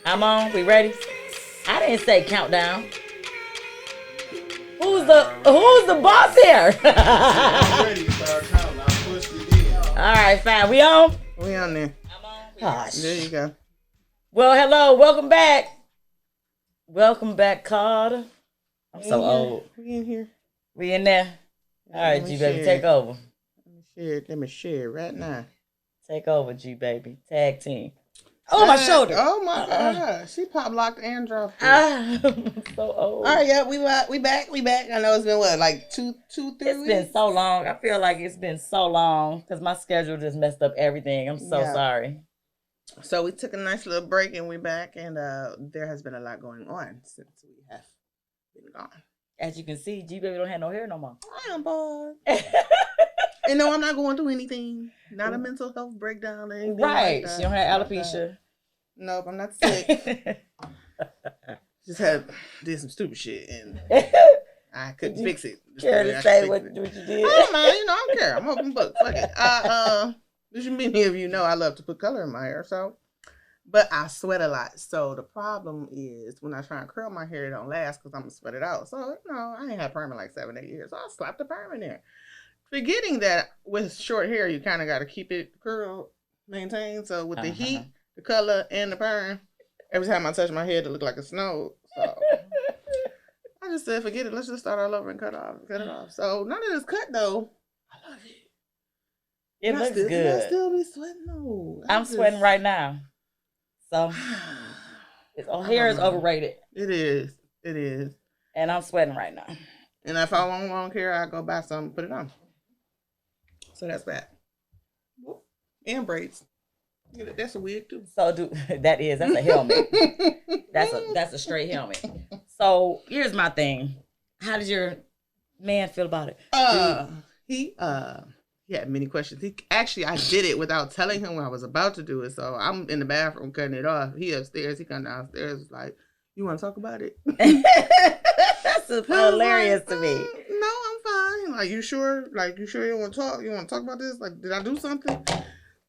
I'm on. We ready? I didn't say countdown. Who's the boss here? I'm ready to start counting. I pushed it in. All right, fine. We on? We on there. I'm on. There you go. Well, hello. Welcome back. Welcome back, Carter. I'm so old. We in here. We in there? All right, G baby, take over. Let me share it right now. Take over, G baby. Tag team. Oh, my shoulder. Oh my God. She pop locked and dropped it. I'm so old. All right, yeah, we back. I know it's been what, like two, 3 weeks? It's been so long. I feel like it's been so long because my schedule just messed up everything. I'm so sorry. So we took a nice little break and we're back, and there has been a lot going on since we have been gone. As you can see, G baby don't have no hair no more. I am bored. And no, I'm not going through anything. Not a mental health breakdown or anything. Right. Like that. She don't have alopecia. Nope, I'm not sick. Just did some stupid shit and I couldn't fix it. Care to say what you did? I don't mind, I don't care. I'm open book. Fuck it. As many of you know, I love to put color in my hair, but I sweat a lot. So the problem is when I try and curl my hair, it don't last because I'm gonna sweat it out. So I ain't had perm in like 7-8 years. So I slapped the perm in there. Forgetting that with short hair, you kind of got to keep it curled, maintained. So with the heat, the color, and the perm, every time I touch my head, it look like a snow. So I just said, forget it. Let's just start all over and cut it off. So none of this cut though. I love it. It looks good. I still be sweating though. I'm sweating right now. So hair is overrated. It is. And I'm sweating right now. And if I want long hair, I go buy some, put it on. So that's that. And braids. That's a wig too. So that's a helmet. that's a straight helmet. So here's my thing. How did your man feel about it? He had many questions. I did it without telling him when I was about to do it. So I'm in the bathroom cutting it off. He upstairs, he come downstairs like, you want to talk about it? That's hilarious to me. No, I'm fine. Like, you sure? Like, you sure you want to talk? You want to talk about this? Like, did I do something?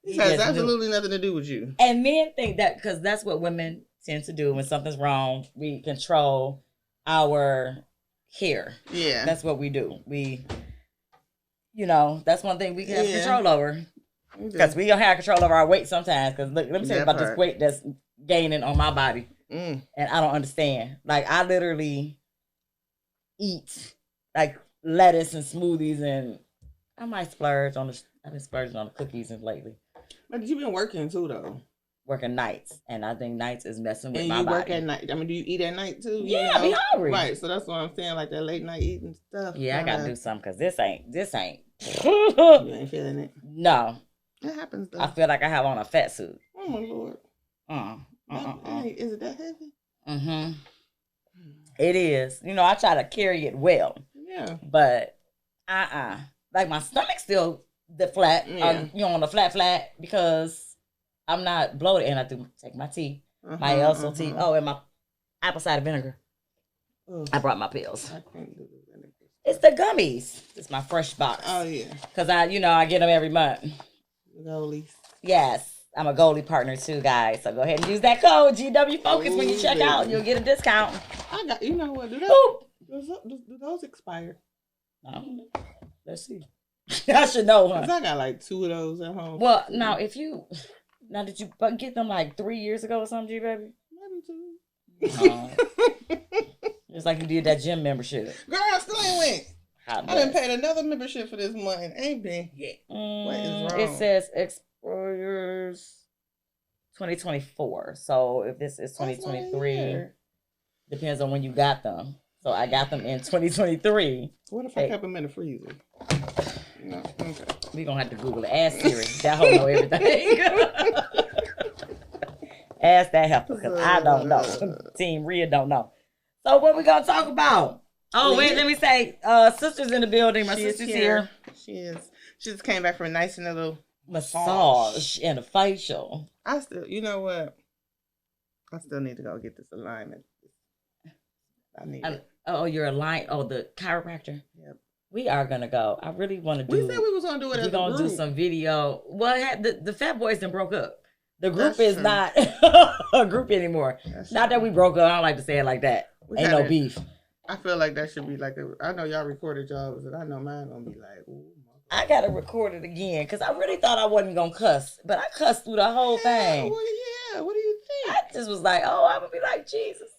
It has absolutely nothing to do with you. And men think that because that's what women tend to do when something's wrong. We control our hair. Yeah. That's what we do. That's one thing we can have control over. Because we don't have control over our weight sometimes. Because look, let me tell you about this weight that's gaining on my body. And I don't understand. Like, I literally eat like lettuce and smoothies, and I might splurge on I've been splurging on the cookies lately. But you've been working too, though. Working nights, and I think nights is messing with and my you body. Work at night. I mean, do you eat at night too? Yeah, I be hungry. Right, so that's what I'm saying, like that late night eating stuff. Yeah, I gotta do something because this ain't. You ain't feeling it. No, it happens though. I feel like I have on a fat suit. Oh my Lord. Is it that heavy? Mm-hmm. It is. I try to carry it well. Yeah. But like my stomach's still the flat. Yeah. On the flat because I'm not bloated, and I do take my tea, my Elso tea. Oh, and my apple cider vinegar. I brought my pills. I can't do the vinegar. It's the gummies. It's my fresh box. Oh yeah. Cause I get them every month. Goalies. Yes. I'm a Goalie partner too, guys. So go ahead and use that code GW Focus when you check out. You'll get a discount. You know what? Do those expire? No. Let's see. I should know, huh? 'Cause I got like 2 of those at home. Well, now did you get them like 3 years ago or something, G baby? Maybe 2. It's like you did that gym membership. Girl, I still ain't went. I done paid another membership for this month and ain't been yet. What is wrong? It says expires 2024. So if this is 2023, depends on when you got them. So I got them in 2023. What if I kept them in the freezer? No. Okay. We're going to have to Google it. Ask Siri. That hoe know everything. Ask that heifer because I don't know. Team Rhea don't know. So what we going to talk about? Oh, wait, let me say, sister's in the building. My sister's here. She is. She just came back from a nice little massage and a facial. You know what? I still need to go get this alignment. I need it. Oh, you're aligned. Oh, the chiropractor? Yep. We are going to go. I really want to do. We said we was going to do it as a group. We're going to do some video. Well, the Fat Boys done broke up. The group is not a group anymore. Not that we broke up. I don't like to say it like that. Ain't no beef. I feel like that should be like I know y'all recorded y'all, but I know mine gonna be like, ooh, I gotta record it again because I really thought I wasn't gonna cuss, but I cussed through the whole thing. Well, yeah. What do you think? I just was like, oh, I'm gonna be like Jesus.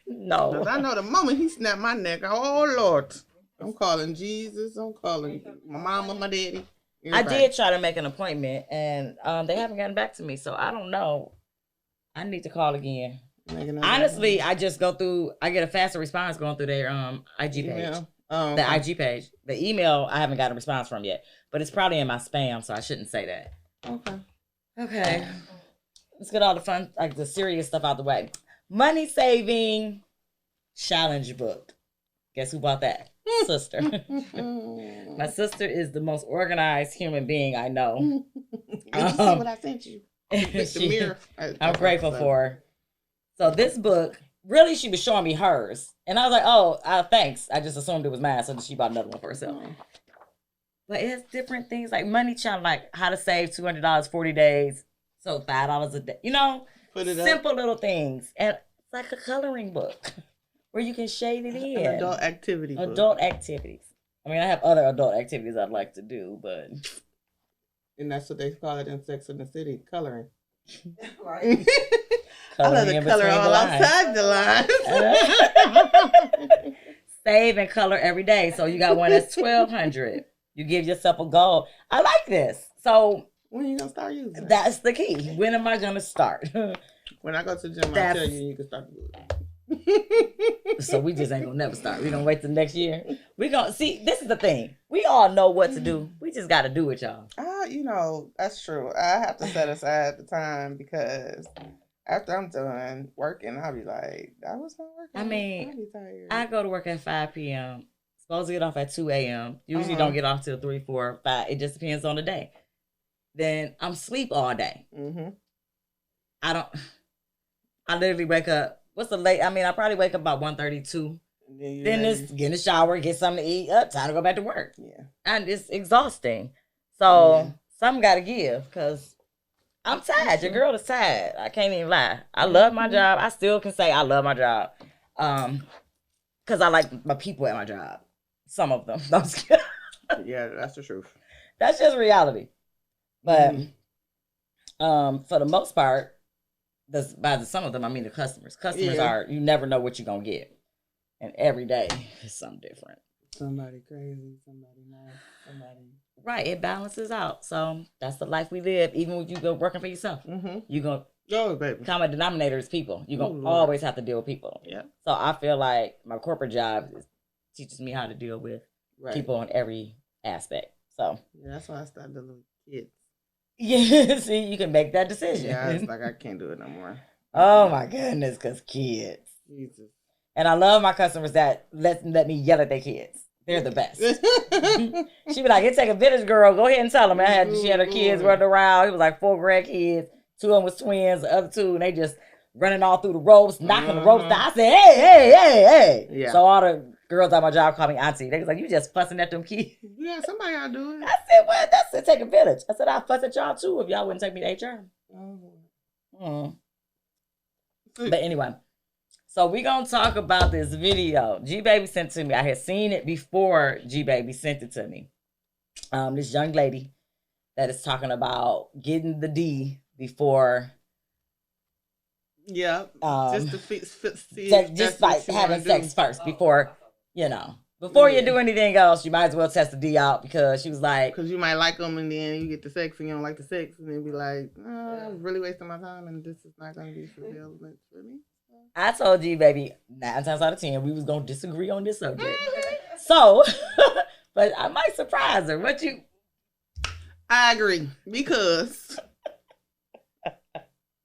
No, because I know the moment he snapped my neck, oh Lord, I'm calling Jesus. I'm calling my mama, my daddy. Everybody. I did try to make an appointment, and they haven't gotten back to me, so I don't know. I need to call again. Honestly, I just go through. I get a faster response going through their IG page, the IG page. The email I haven't got a response from yet, but it's probably in my spam, so I shouldn't say that. Okay. Let's get all the fun, like the serious stuff out the way. Money saving challenge book. Guess who bought that? Sister. My sister is the most organized human being I know. Did you see what I sent you? The mirror. I'm grateful for her. So this book, really, she was showing me hers. And I was like, oh, thanks. I just assumed it was mine, so she bought another one for herself. But it has different things like money challenge, like how to save $200 40 days. So $5 a day. You know, simple little things. And it's like a coloring book where you can shade it in. An adult activity book. Adult activities. I mean, I have other adult activities I'd like to do, but... And that's what they call it in Sex and the City, coloring. Right. I love the color all outside the line. Save and color every day. So you got one that's $1,200. You give yourself a goal. I like this. So... When are you going to start using it? That's the key. When am I going to start? When I go to the gym, I'll tell you can start doing it. So we just ain't going to never start. We're going to wait till next year. We're going to see, this is the thing. We all know what to do. We just got to do it, y'all. You know, that's true. I have to set aside the time because after I'm done working, I'll be like, that was not working. I mean, I go to work at 5 p.m. Supposed to get off at 2 a.m. Usually don't get off till 3, 4, 5. It just depends on the day. Then I'm sleep all day. Mm-hmm. I literally wake up. What's the late? I mean, I probably wake up about 1:32. Then just get in the shower, get something to eat, time to go back to work. Yeah. And it's exhausting. So something got to give because I'm tired. Your girl is tired. I can't even lie. I love my job. I still can say I love my job. Because I like my people at my job. Some of them. Yeah, that's the truth. That's just reality. But for the most part, some of them, I mean the customers. Customers are, you never know what you're going to get. And every day is something different. Somebody crazy, somebody nice, somebody... Right, it balances out. So that's the life we live. Even when you go working for yourself, you're going to... Common denominator is people. You're going to always have to deal with people. Yeah. So I feel like my corporate job teaches me how to deal with people in every aspect. So yeah, that's why I started the little kids. Yeah, see, you can make that decision. Yeah, it's like I can't do it no more. Oh my goodness, because kids. Jesus. And I love my customers that let me yell at their kids. They're the best. She be like, it take a village girl. Go ahead and tell them. She had her kids running around. It was like 4 grandkids. 2 of them was twins. The other 2, and they just running all through the ropes, knocking the ropes down. I said, hey. Yeah. So all the girls at my job call me auntie. They was like, you just fussing at them kids. Yeah, somebody gotta do it. I said, well, that's it. Take a village. I said, I'll fuss at y'all too if y'all wouldn't take me to HR. But anyway, so we gonna talk about this video G-Baby sent to me. I had seen it before G-Baby sent it to me. This young lady that is talking about getting the D before. Yeah, just to just like having sex first before, before you do anything else, you might as well test the D out because she was like, because you might like them and then you get the sex and you don't like the sex and then be like, I'm really wasting my time and this is not going to be fulfillment for me. I told you, baby, 9 times out of 10 we was going to disagree on this subject. So, but I might surprise her. I agree because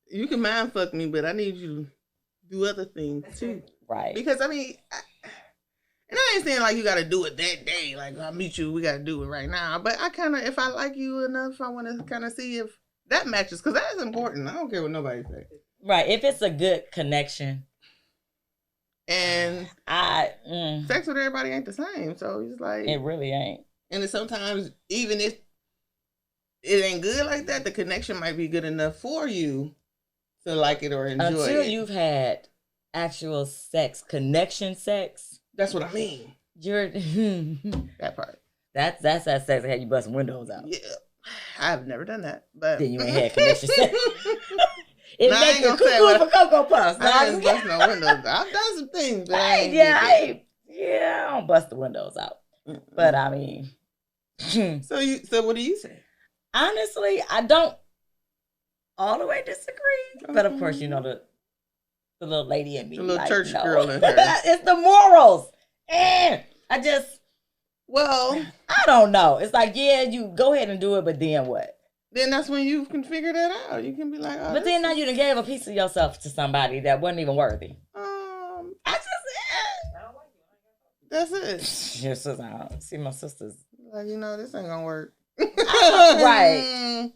you can mind fuck me, but I need you to do other things too. Right. Because I mean, and I ain't saying like you got to do it that day. Like I'll meet you, we got to do it right now. But I kind of, if I like you enough, I want to kind of see if that matches because that is important. I don't care what nobody says. Right. If it's a good connection. And sex with everybody ain't the same. So it's like. It really ain't. And then sometimes even if it ain't good like that, the connection might be good enough for you to like it or enjoy it. Until you've had actual sex, connection sex. That's what I mean. You're that part. That's that sex that had you busting windows out. Yeah. I've never done that, but then you ain't had connection sex. It makes you cuckoo for Cocoa Puffs. I didn't bust no windows. I've done some things, but I don't bust the windows out. Mm-mm. But I mean, so what do you say? Honestly, I don't all the way disagree. But of course, you know the little lady in me, the little church girl in her. It's the morals. Well, I don't know. It's like, yeah, you go ahead and do it, but then what? Then that's when you can figure that out. You can be like, but then now you done gave a piece of yourself to somebody that wasn't even worthy. That's it. Your sister, see my sisters. Like, this ain't gonna work. Right.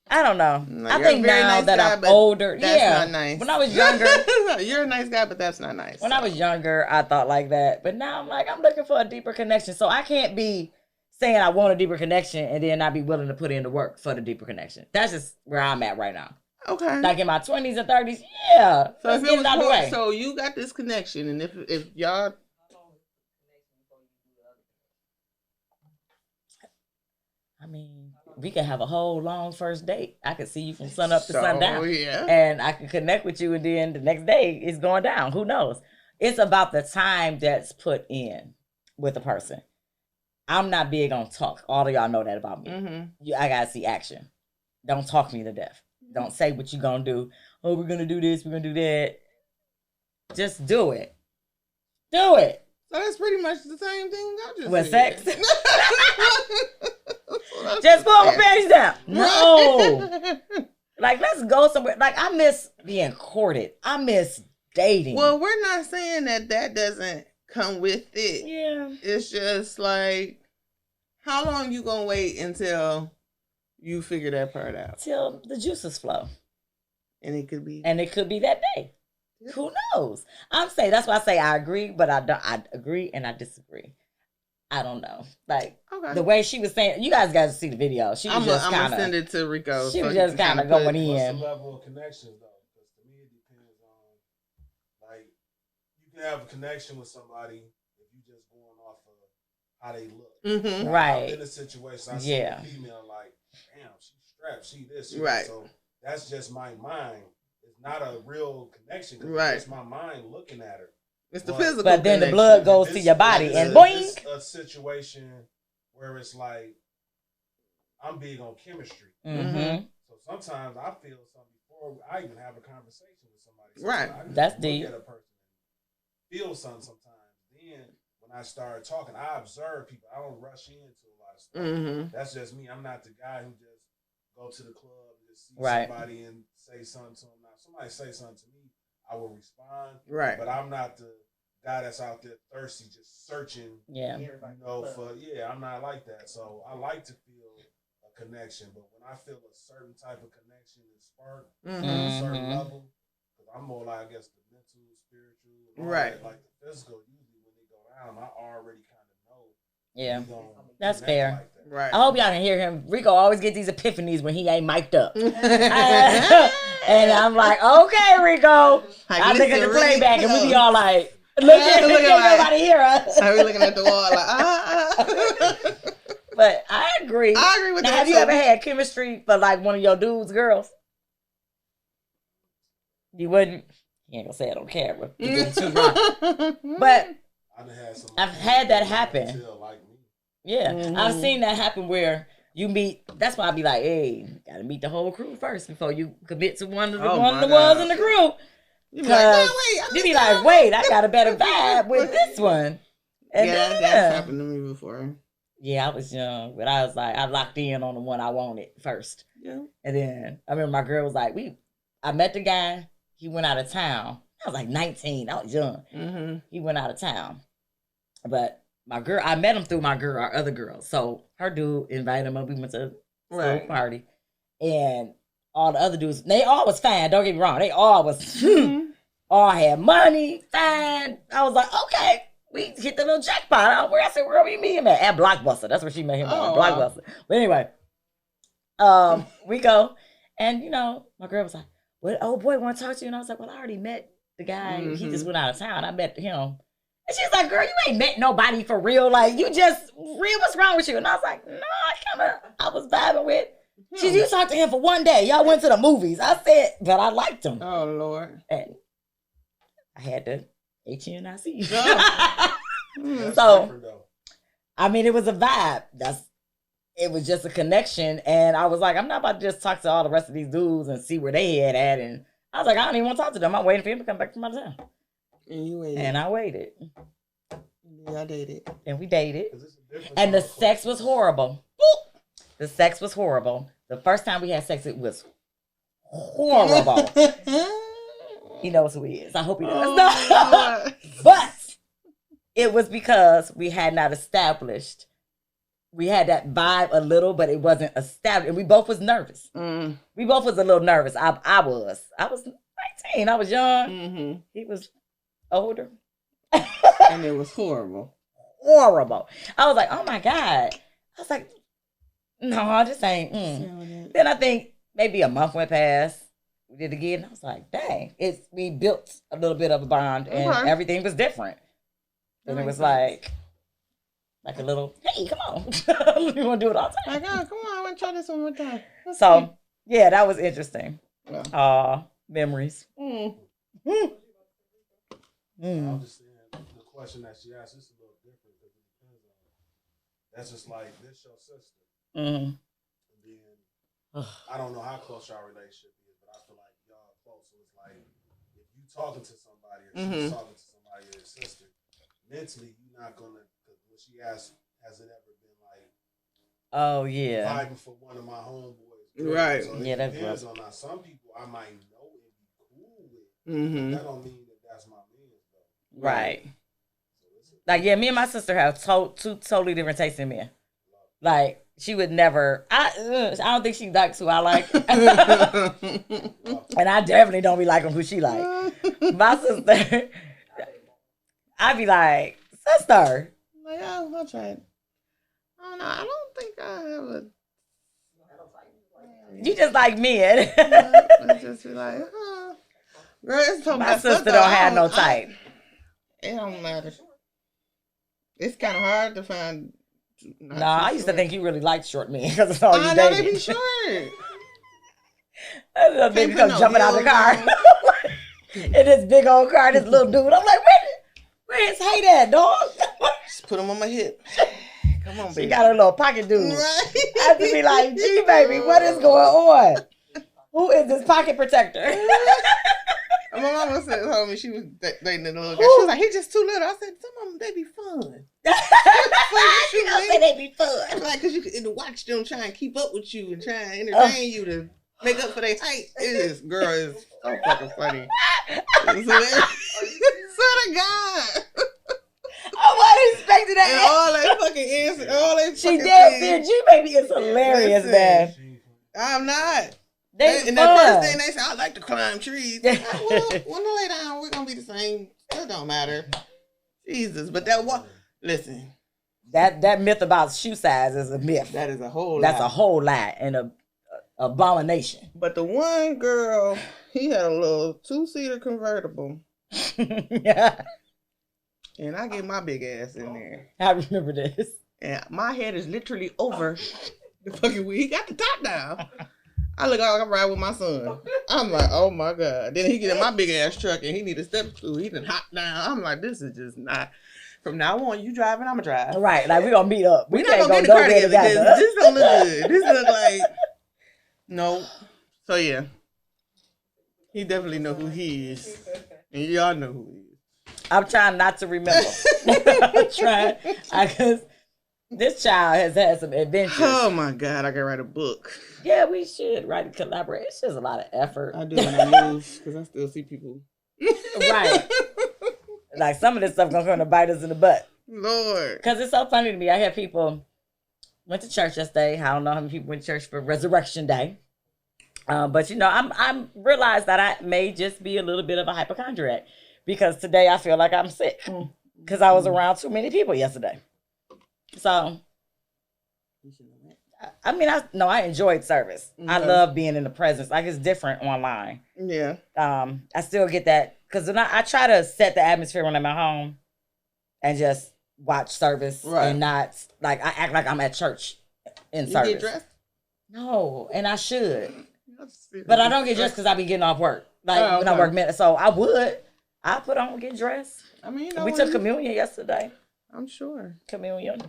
I don't know. No, I think now nice that guy, I'm older, that's not nice. When I was younger, you're a nice guy, but that's not nice. When I was younger, I thought like that, but now I'm like, I'm looking for a deeper connection. So I can't be saying I want a deeper connection and then not be willing to put in the work for the deeper connection. That's just where I'm at right now. Okay. Like in my 20s and 30s, yeah. So if it was out the way. So you got this connection, and if y'all. I mean, we could have a whole long first date. I could see you from sun up to sundown. Yeah. And I could connect with you, and then the next day it's going down. Who knows? It's about the time that's put in with a person. I'm not big on talk. All of y'all know that about me. Mm-hmm. I gotta see action. Don't talk me to death. Don't say what you gonna do. Oh, we're gonna do this, we're gonna do that. Just do it. Do it. So that's pretty much the same thing I just with said. Sex? Just pull my pants down. No. Like, let's go somewhere. Like, I miss being courted. I miss dating. Well, we're not saying that doesn't come with it. Yeah. It's just like, how long you gonna wait until you figure that part out? Till the juices flow. And it could be that day. Yeah. Who knows? I'm saying, that's why I say I agree, but I agree and I disagree. I don't know. Like, the way she was saying, you guys got to see the video. She was I'm going to send it to Rico. She was just kind of going in. What's the level of connection, though? Because to me, it depends on, like, you can have a connection with somebody if you just going off of how they look. Mm-hmm. Right. In a situation, I see a female like, damn, she's strapped, she this, right. So that's just my mind. It's not a real connection. Right. It's my mind looking at her. It's the physical But then connection. The blood goes to your body and boing. It's a situation where it's like, I'm big on chemistry. Mm-hmm. So sometimes I feel something before I even have a conversation with somebody. Right. That's deep. Look at a person and feel something sometimes. Then when I start talking, I observe people. I don't rush into a lot of stuff. Mm-hmm. That's just me. I'm not the guy who just go to the club and just see somebody and say something to them. Now, if somebody say something to me, I will respond. Right. But I'm not the guy that's out there thirsty, just searching. Yeah. I'm not like that. So I like to feel a connection. But when I feel a certain type of connection and spark mm-hmm. at a certain level, because I'm more like, I guess, the mental, spiritual, right. Like the physical, usually when they go down, I already kind of know. Yeah. That's fair. Like that. Right. I hope y'all can hear him. Rico always get these epiphanies when he ain't mic'd up. And I'm like, okay, Rico. I look at the playback and we be all like, look at nobody hear us. I be looking at the wall like, But I agree. I agree with now, that. Have you ever had chemistry for like one of your dudes' girls? You wouldn't. You ain't gonna say it on camera. You're getting too wrong. But I've had that happen. Yeah, mm-hmm. I've seen that happen where you meet. That's why I be like, hey, gotta meet the whole crew first before you commit to one of the ones in the crew. You be like, no, wait, I got a better vibe with this one. And that's happened to me before. Yeah, I was young, but I was like, I locked in on the one I wanted first. Yeah. And then I remember my girl was like, I met the guy. He went out of town. I was like 19. I was young. Mm-hmm. He went out of town. But my girl, I met him through our other girl. So her dude invited him up. We went to a party. And all the other dudes, they all was fine. Don't get me wrong. They all was, all had money, fine. I was like, okay. We hit the little jackpot. I said, where we meet him at? At Blockbuster. That's where she met him at, Blockbuster. But anyway, we go, and my girl was like, "Well, old boy want to talk to you," and I was like, "Well, I already met the guy. He just went out of town. I met him." And she's like, "Girl, you ain't met nobody for real. Like, you just real. What's wrong with you?" And I was like, "No, I was vibing with." You talked to him for one day. Y'all went to the movies. I said, but I liked him. Oh, Lord. And I had to HNIC. So, I mean, it was a vibe. It was just a connection. And I was like, I'm not about to just talk to all the rest of these dudes and see where they head at. And I was like, I don't even want to talk to them. I'm waiting for him to come back from out of town. And you waited. And I waited. Y'all dated. And we dated. And the sex was horrible. The sex was horrible. The first time we had sex, it was horrible. He knows who he is. I hope he does. No. But it was because we had not established. We had that vibe a little, but it wasn't established. And we both was nervous. We both was a little nervous. I was 19. I was young. He was older. And it was horrible. Horrible. I was like, oh my God. I was like, no, this ain't. Then I think maybe a month went past. We did it again. I was like, dang. We built a little bit of a bond and everything was different. And it was like a little, hey, come on. You want to do it all the time? Like, oh, come on. I want to try this one more time. So, yeah, that was interesting. Memories. I'm just saying, the question that she asked is a little different because it depends on. That's just like, this your sister. And then, I don't know how close y'all relationship is, but I feel like y'all close. So it's like, if you talking to somebody or she's talking to somebody or your sister, mentally, you're not going to, because when she asked, has it ever been like, oh, yeah, vibing for one of my homeboys? Right. So yeah, that's depends on that. Some people I might know and be cool with. That don't mean that that's my man, though. Right. Like, yeah, me and my sister have two totally different tastes in men. Like, she would never. I don't think she likes who I like, and I definitely don't be liking who she like. My sister, I be like, sister. Like, oh, I'll try it. I don't know. I don't think I have a. You just like men. I just be like, huh. Girl, it's talking my about sister don't have no type. It don't matter. It's kind of hard to find. No, I used to think you really liked short men because it's all you I dated. know they be short. That little nigga come jumping out the car in this big old car. This little dude. I'm like, where his height at, dog? Just put him on my hip. Come on, baby. She got her little pocket dude. Right. I have to be like, gee, baby, what is going on? Who is this pocket protector? My mama told me she was dating a little guy. She was like, he's just too little. I said, some of them, they be fun. She gonna say they be fun. Like, because you can watch them try and keep up with you and try and entertain you to make up for their height. This girl is so fucking funny. Swear to God. I wasn't expecting that. And all that fucking answer, all that she fucking dead things. G baby is hilarious, man. I'm not. They and the first thing they say, I like to climb trees. Well, when I lay down, we're gonna be the same. It don't matter. Jesus, but that one. Listen, that myth about shoe size is a myth. that is a whole. That's lie. a whole lie and a abomination. But the one girl, he had a little 2-seater convertible. Yeah. And I get my big ass in there. I remember this. And my head is literally over the fucking wheel. He got the top down. I look like I'm riding with my son. I'm like, oh my God. Then he get in my big ass truck and he need a step stool. He done hop down. I'm like, this is just not. From now on, you driving, I'm going to drive. Right. Like, we're going to meet up. We not going to get in the car together. This don't look good. This look like, no. So, yeah. He definitely know who he is. And y'all know who he is. I'm trying not to remember. I'm trying. Because this child has had some adventures. Oh, my God. I can write a book. Yeah, we should write a collaboration. It's just a lot of effort. I do when I move because I still see people. Right. Like, some of this stuff going to bite us in the butt. Lord. Because it's so funny to me. I had people went to church yesterday. I don't know how many people went to church for Resurrection Day. But, you know, I'm realized that I may just be a little bit of a hypochondriac. Because today I feel like I'm sick. Because I was around too many people yesterday. So, I mean, I enjoyed service. Okay. I love being in the presence. Like, it's different online. Yeah. I still get that because I try to set the atmosphere when I'm at home and just watch service and not like I act like I'm at church in service. You get dressed? No, and I should. But I don't get dressed because I be getting off work. Like when I work minutes. So I put on, get dressed. I mean, we took communion yesterday. I'm sure. Communion.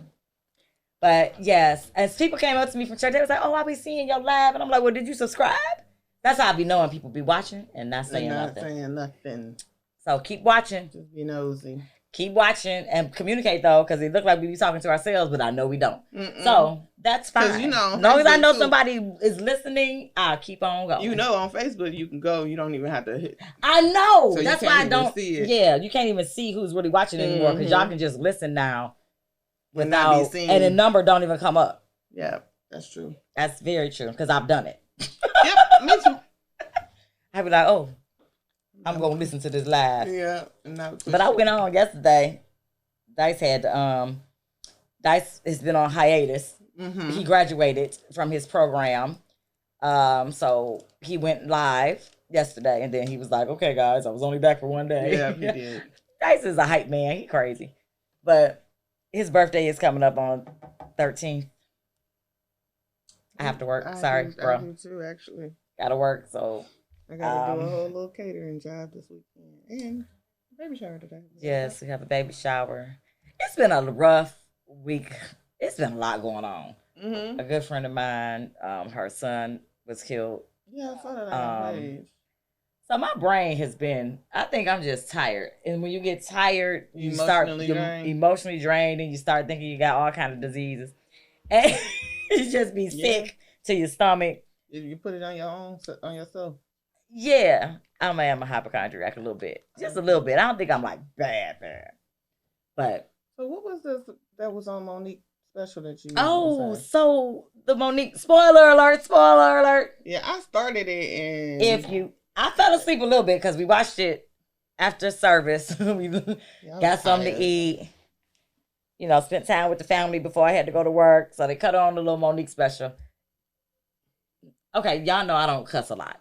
But yes, as people came up to me from church, they was like, "Oh, I be seeing your live," and I'm like, "Well, did you subscribe?" That's how I be knowing people be watching and not saying nothing. So keep watching. Just be nosy. Keep watching and communicate though, because it look like we be talking to ourselves, but I know we don't. So that's fine. You know, as long as I know somebody is listening, I'll keep on going. You know, on Facebook you can go. You don't even have to hit. I know. So that's why I don't see it. Yeah, you can't even see who's really watching anymore because y'all can just listen now. Without and the number don't even come up. Yeah, that's true. That's very true because I've done it. Yep, me too. I'd be like, oh, I'm gonna listen to this live. Yeah, but I went on yesterday. Dice has been on hiatus. Mm-hmm. He graduated from his program, so he went live yesterday, and then he was like, "Okay, guys, I was only back for one day." Yeah, he did. Dice is a hype man. He crazy, but. His birthday is coming up on 13th. I have to work. Sorry, bro. I do too, actually. Gotta work, so. I gotta do a whole little catering job this weekend. And baby shower today. Yes, we have a baby shower. It's been a rough week. It's been a lot going on. Mm-hmm. A good friend of mine, her son was killed. Yeah, I saw that on the page. So my brain has been, I think I'm just tired. And when you get tired, you start emotionally drained and you start thinking you got all kinds of diseases. And you just be sick to your stomach. You put it on yourself. Yeah. I am a hypochondriac a little bit. Just a little bit. I don't think I'm like bad. But. So what was this that was on Monique special that you so the Monique, spoiler alert. Yeah, I started it and I fell asleep a little bit because we watched it after service. We got something to eat. You know, spent time with the family before I had to go to work. So they cut on the little Monique special. Okay, y'all know I don't cuss a lot.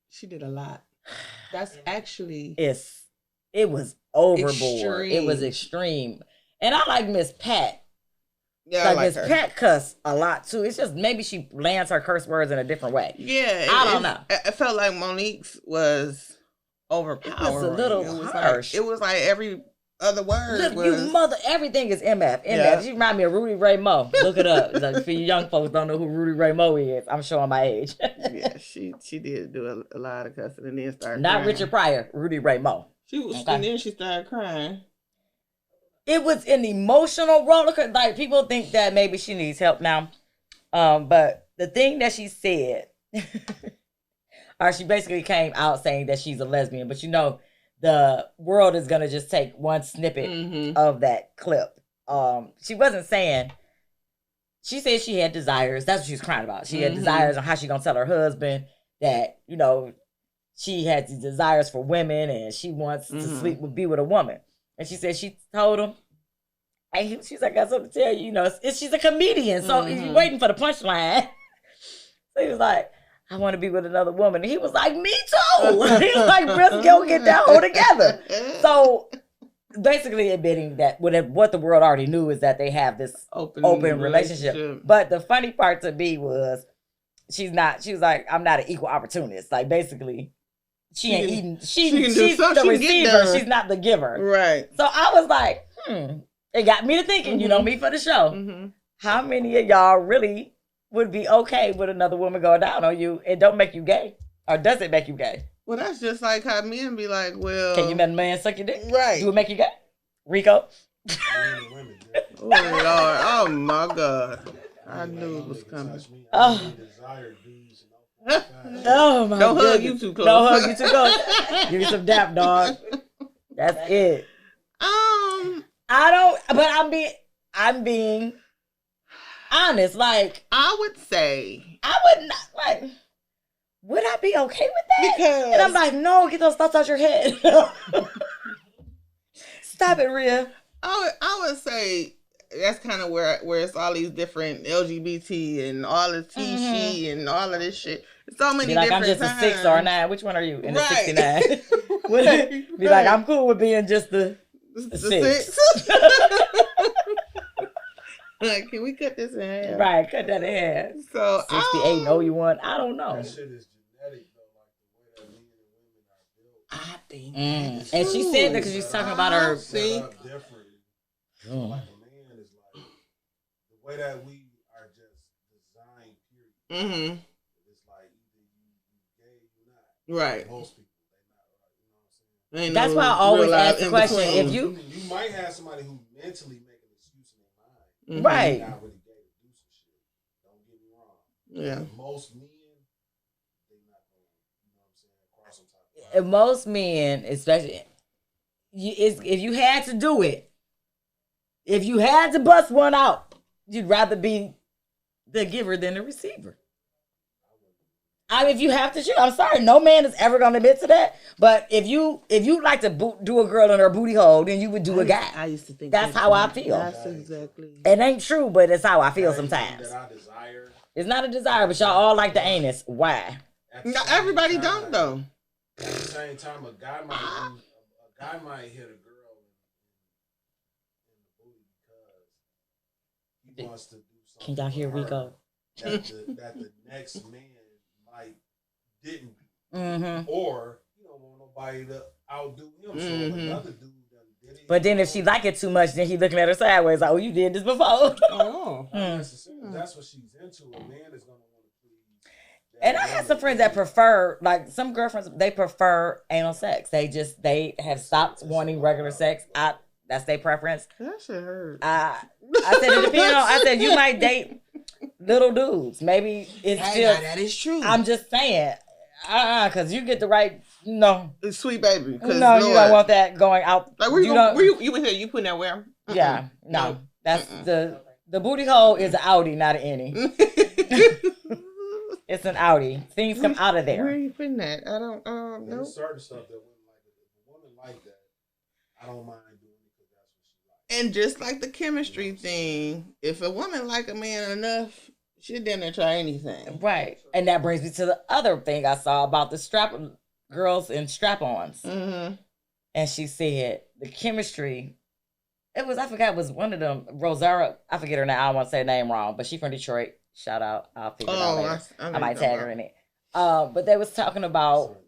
She did a lot. That's actually... It was overboard. Extreme. It was extreme. And I like Miss Pat. Yeah, like Miss Pat cuss a lot too. It's just maybe she lands her curse words in a different way. Yeah, I don't know. It felt like Monique's was overpowering. It was a little harsh. It was like every other word. Look, everything is MF. MF. She remind me of Rudy Ray Moore. Look it up. Like, for you young folks don't know who Rudy Ray Moore is. I'm showing my age. Yeah, she did do a lot of cussing and then started Not crying. Richard Pryor, Rudy Ray Moore. She was, and then she started crying. It was an emotional roller coaster. Like, people think that maybe she needs help now. But the thing that she said, or she basically came out saying that she's a lesbian, but you know, the world is going to just take one snippet of that clip. She wasn't saying, she said she had desires. That's what she was crying about. She had desires on how she going to tell her husband that, you know, she had these desires for women and she wants to be with a woman. And she said she told him, and she's like, I got something to tell you. You know, she's a comedian, so he's waiting for the punchline. So he was like, I want to be with another woman. And he was like, me too. He was like, let's go get that whole together. So basically admitting that what the world already knew is that they have this open relationship. But the funny part to me was she was like, I'm not an equal opportunist. Like, basically, she ain't eating. She's the receiver. She's not the giver. Right. So I was like, It got me to thinking, you know me for the show. How many of y'all really would be okay with another woman going down on you? It don't make you gay. Or does it make you gay? Well, that's just like how men be like, well... Can you let a man suck your dick? Right. Do it make you gay? Rico? Oh, Lord. Oh, my God. I knew it was coming. Oh. Oh my God. Don't hug you too close. Don't hug you too close. Give me some dap, dog. That's it. I'm being honest. Like, I would say, I would not, like, would I be okay with that? Because, and I'm like, no, get those thoughts out your head. Stop it, Rhea. I would say, that's kind of where it's all these different LGBT and all the she and all of this shit. So many like, different I'm just times. a 6 or a 9. Which one are you? In the 69. Be like, I'm cool with being just the 6. Like, can we cut this in half? Right, cut that in half. So 68 and 01. I don't know. That shit is genetic though, like the way that men and women are built. I think. And she said that because she's talking about her. See, differently. Like a man is like the way that we are just designed. Period. It's like either you gay, you not. Right. Most people they not. Right? You know what I'm saying? That's why I always ask the question: if you might have somebody who mentally make an excuse in their mind, right? Not really gay to do some shit. Don't get me wrong. Yeah. Most men, they not going. You know what I'm saying? Cross some type. And most men, especially, if you had to do it, if you had to bust one out, you'd rather be the giver than the receiver. I mean, if you have to shoot, I'm sorry, no man is ever going to admit to that. But if you like to do a girl in her booty hole, then you would do a guy. I used to think that's how I feel. That's exactly. It ain't true, but it's how I feel sometimes. That I desire. It's not a desire, but y'all all like the anus. Why? No, everybody don't though. At the same time, a guy might hit a girl in the booty because he wants to do something. Can y'all hear Rico? That the next man didn't do. Or you don't want nobody to outdo him. So another dude did it. But then if she like it too much, then he looking at her sideways like, oh, you did this before. Oh. That's what she's into. A man is gonna want to please. And I had some friends that prefer, like some girlfriends, they prefer anal sex. They have stopped wanting regular sex. That's their preference. That shit hurt. I said it depends on. I said you might date little dudes. Maybe it's still. That is true. I'm just saying. Because you get the right, sweet baby. No, Lord, you don't want that going out. Like where you were here? You putting that where? Yeah, no. That's the booty hole is an outie, not an innie. It's an outie. Things come out of there. Where are you putting that? I don't know. There's certain stuff that women like. If a woman like that, I don't mind doing it because that's what she likes. And just like the chemistry thing, if a woman like a man enough, she'll damn near try anything. Right. And that brings me to the other thing I saw about the girls in strap-ons. And she said the chemistry, I was one of them, Rosara, I forget her name, I don't want to say her name wrong, but she's from Detroit. Shout out. I'll figure it out later. I might tag her in it. But they was talking about,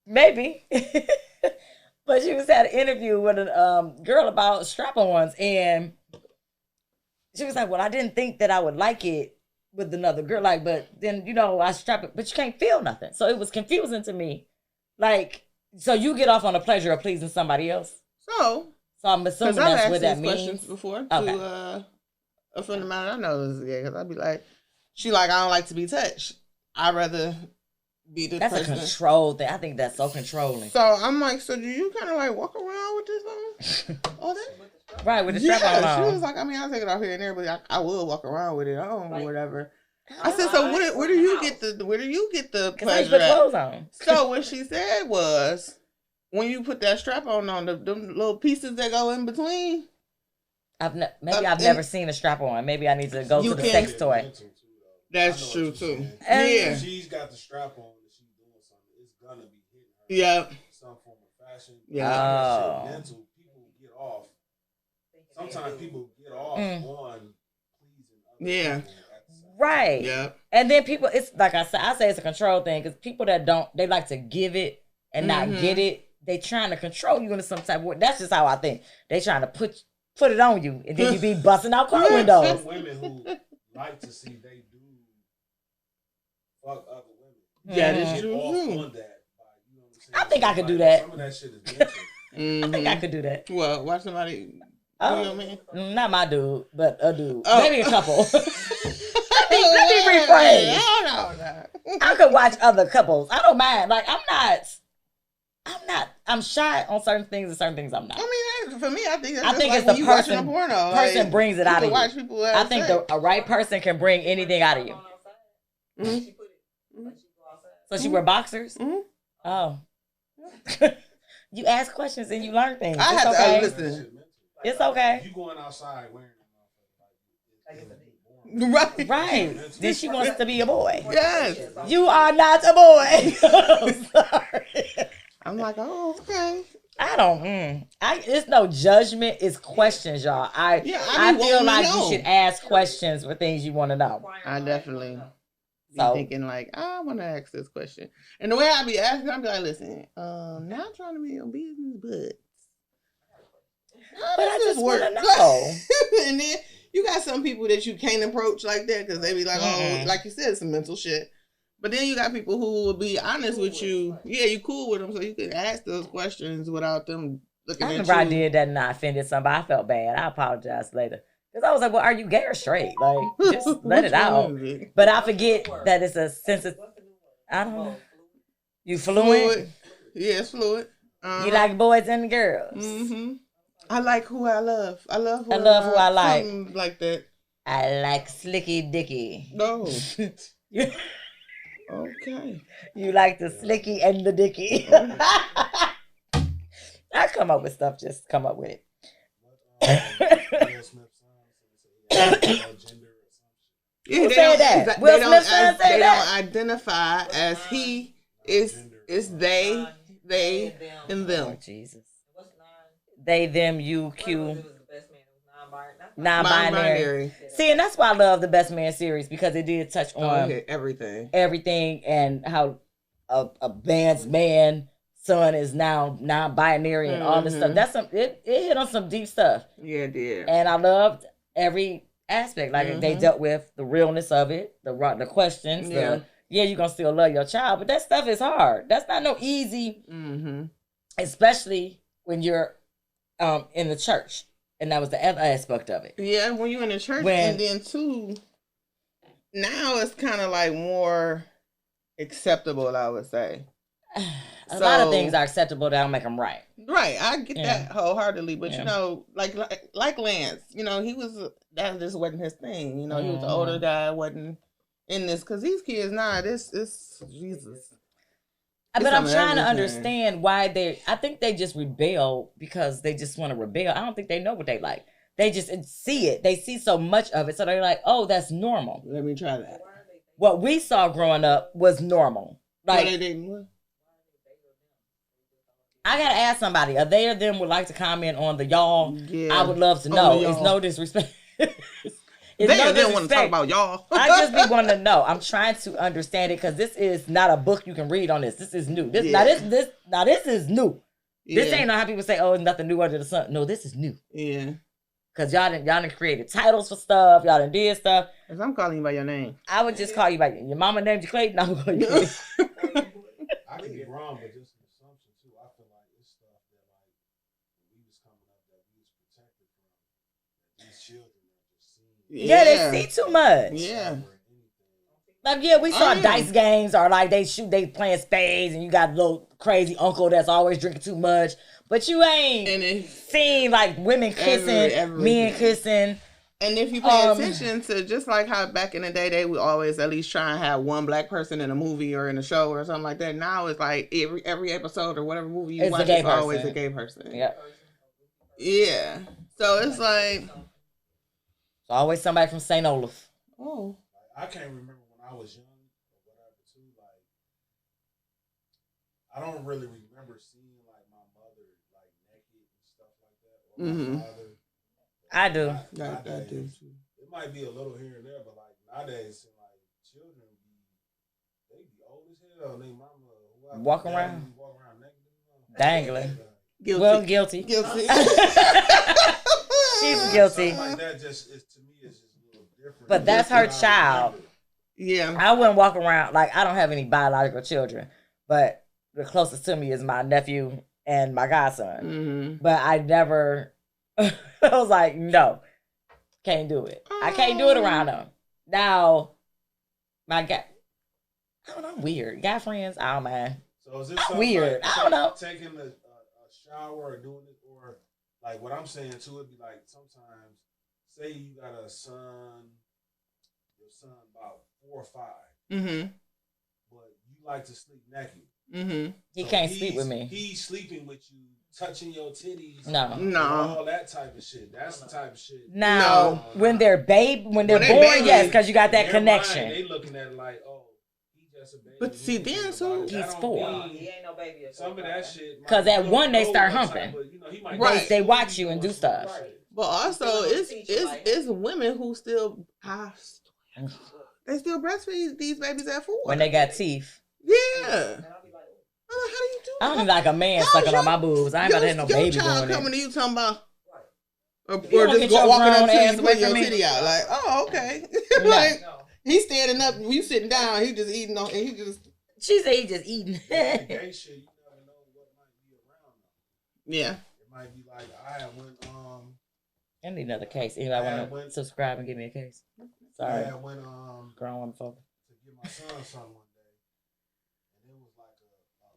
maybe, but she was at an interview with a girl about strap-ons, and she was like, well, I didn't think that I would like it with another girl. Like, but then, I strap it, but you can't feel nothing. So it was confusing to me. Like, so you get off on the pleasure of pleasing somebody else? So I'm assuming that's what that means. Questions before to a friend of mine I know is gay, because I'd be like, she like, I don't like to be touched. I'd rather be the person. That's a control thing. I think that's so controlling. So I'm like, so do you kind of like walk around with this on? All that? Right, with the strap on. She was like, I mean, I'll take it off here and there, but I will walk around with it on or whatever. I said, so where do you get the pleasure put clothes on. So what she said was, when you put that strap on the little pieces that go in between. I've never seen a strap on. Maybe I need to go to the sex toy. That's true too. Yeah, she's got the strap on and she's doing something. It's gonna be hitting her. Yeah. Some form of fashion. Yeah. Mental. People get off. Sometimes people get off on pleasing other people. Right. Yeah. And then people, it's like I say it's a control thing, because people that they like to give it and not get it. They trying to control you into some type of way. That's just how I think. They trying to put it on you, and then you be busting out car windows. Some women who like to see they do fuck other women. Yeah, that's true. On that, I think I could do that. Some of that shit is mental. I think I could do that. Well, watch somebody. Not my dude, but a dude. Maybe a couple. Let me rephrase. I could watch other couples. I don't mind. Like, I'm shy on certain things and certain things I'm not. I mean, for me, I think it's the person. Person brings it out of you. I think a right person can bring anything out of you. So she wear boxers? Oh. You ask questions and you learn things. I have to listen. It's okay. You going outside wearing Right. Then she wants to be a boy. Yes. You are not a boy. I'm sorry. I'm like, oh, okay. I don't. It's no judgment. It's questions, y'all. I feel like you should ask questions for things you want to know. I definitely be thinking like, I want to ask this question, and the way I be asking, I be like, listen, not trying to be your business, but I just want to know. And then you got some people that you can't approach like that because they be like, oh, like you said, some mental shit. But then you got people who will be honest with you. Yeah, you cool with them, so you can ask those questions without them looking at you. I remember I did that and I offended somebody. I felt bad. I apologized later. Because I was like, well, are you gay or straight? Like, just let it out. But I forget that it's a sense of, I don't know. You fluent? Yeah, it's fluid. You like boys and girls? Mm-hmm. I like who I love. I love who I like. Something like that. I like Slicky Dicky. No. Okay. You like the Slicky and the Dicky. I come up with stuff, just come up with it. Who said that? Will Smith said that? They don't identify as he. It's they, and them. Oh, Jesus. They, them, you, Q. Non-binary. See, and that's why I love the Best Man series, because it did touch on everything, and how a man's son is now non-binary and all this stuff. That's it hit on some deep stuff. Yeah, it did. And I loved every aspect. Like they dealt with the realness of it, the questions. You're gonna still love your child, but that stuff is hard. That's not no easy, especially when you're in the church. And that was the other aspect of it. Yeah, when you're in the church, and then too, now it's kind of like more acceptable, I would say. A lot of things are acceptable that don't make them right. Right, I get that wholeheartedly, but you know, like Lance, you know, that just wasn't his thing. You know, he was an older guy, wasn't in this, because these kids now, this Jesus. But I'm trying to understand why I think they just rebel because they just want to rebel. I don't think they know what they like. They just see it. They see so much of it. So they're like, oh, that's normal. Let me try that. What we saw growing up was normal. Like, I got to ask somebody, are they or them would like to comment on the y'all? Yeah. I would love to know. It's no disrespect. They didn't want to talk about y'all. I just be wanting to know. I'm trying to understand it because this is not a book you can read on this. This is new. Now this is new. Yeah. This ain't how people say, oh, nothing new under the sun. No, this is new. Yeah. Because y'all done created titles for stuff. Y'all done did stuff. If I'm calling you by your name, I would just call you by your mama named you Clayton. I'm going to call you. I could be wrong, but just an assumption too. I feel like it's stuff that we was coming up that we was protected from. These children. Yeah, they see too much. Yeah. Like, we saw dice games, or like they playing spades, and you got a little crazy uncle that's always drinking too much. But you ain't seen like women kissing, men kissing. And if you pay attention to, just like how back in the day they would always at least try and have one black person in a movie or in a show or something like that. Now it's like every episode or whatever movie you watch, it's always a gay person. Yep. Yeah. So it's like. Always somebody from St. Olaf. Oh. I can't remember when I was young or whatever too. Like, I don't really remember seeing like my mother like naked and stuff like that. Or my father. I do. I do too. It might be a little here and there, but like nowadays, like children they be old as hell. And they mama walk around naked, dangling. Guilty. Well, guilty. She's guilty. Something like that just is, to me, is just a little different. But that's her child. Yeah. I wouldn't walk around, like, I don't have any biological children, but the closest to me is my nephew and my godson. Mm-hmm. But I never, I was like, no, can't do it. I can't do it around them. Now, my guy, I don't know, weird. Guy friends, I don't mind. So is this weird? Like, I don't know. Taking a shower or doing it, or like what I'm saying too, it'd be like sometimes, say you got a son, your son about 4 or 5, but you like to sleep naked. Mm-hmm. He can't sleep with me. He's sleeping with you touching your titties. No. All that type of shit. That's the type of shit. No. When they're born, yes, because you got that connection. Mind, they looking at it like, oh, he just a baby. But see, then so he's 4. He ain't no baby. Some of that shit. Because at 1 they start humping. Right. They watch you and do stuff. But also, it's women who still they still breastfeed these babies at 4 when they got teeth. Yeah. I'm like, how do you do that? I don't like a man sucking on my boobs. I ain't about to have no baby your child doing coming it. to you talking about, or just walking up to ass you, away putting your from me. titty out. Like, oh, okay. Like, he's standing up, you sitting down, he just eating on, and he just. She said he just eating. Gay shit, you never know what might be around. Yeah. It might be like, I went, I need another case. Anybody want to subscribe and give me a case? Sorry. I went, grown folk. to get my son something one day, and it was like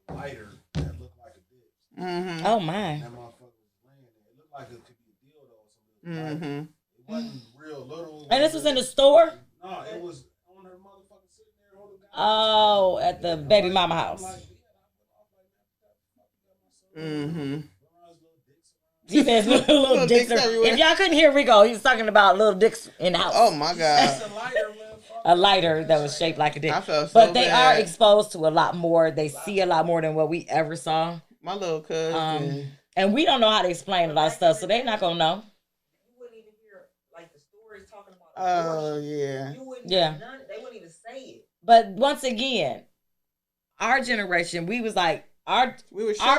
a lighter that looked like a dick. Mm-hmm. Oh, my. And that motherfucker was laying there. It looked like it could be a dildo or something. It wasn't real little. And this was in the store? No, it was on her motherfucker sitting there holding down. Oh, at the baby mama house. He says little dicks everywhere. If y'all couldn't hear Rico, he was talking about little dicks in the house. Oh my God. A lighter that was shaped like a dick. I felt so but they bad. are exposed to a lot more. They see a lot more than what we ever saw. My little cousin. And we don't know how to explain a lot of stuff, so they're not gonna know. You wouldn't even hear like the stories talking about. Oh yeah. You wouldn't Yeah. they wouldn't even say it. But once again, our generation, we was like our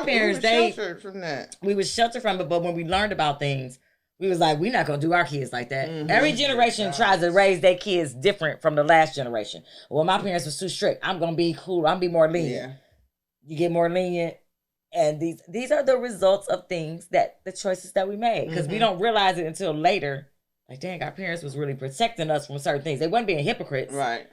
parents, sheltered from that. We was sheltered from it, but when we learned about things, we was like, we're not gonna do our kids like that. Every generation tries to raise their kids different from the last generation. Well, my parents was too strict. I'm gonna be cool. I'm gonna be more lenient. Yeah. You get more lenient, and these are the results of things the choices that we made, because we don't realize it until later. Like, dang, our parents was really protecting us from certain things. They wasn't being hypocrites. Right.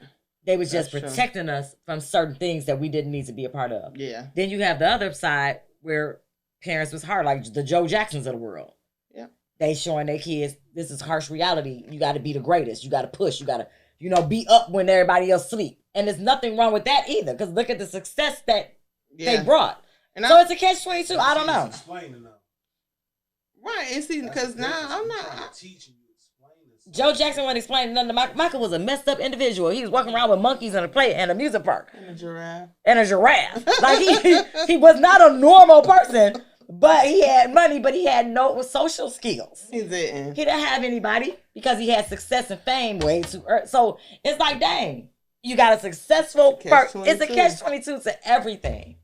They was just protecting us from certain things that we didn't need to be a part of. Yeah. Then you have the other side where parents was hard, like the Joe Jacksons of the world. Yeah. They showing their kids, this is harsh reality. You got to be the greatest. You got to push. You got to, be up when everybody else sleep. And there's nothing wrong with that either, because look at the success that they brought. And so it's a catch-22. I don't know. Right. And see, because now I'm not teaching you. Joe Jackson wasn't explaining nothing to Michael was a messed up individual. He was walking around with monkeys in a play and a music park. And a giraffe. Like he was not a normal person, but he had money, but he had no social skills. He didn't. He didn't have anybody because he had success and fame way too early. So it's like, dang, you got a successful person. It's a catch-22 to everything.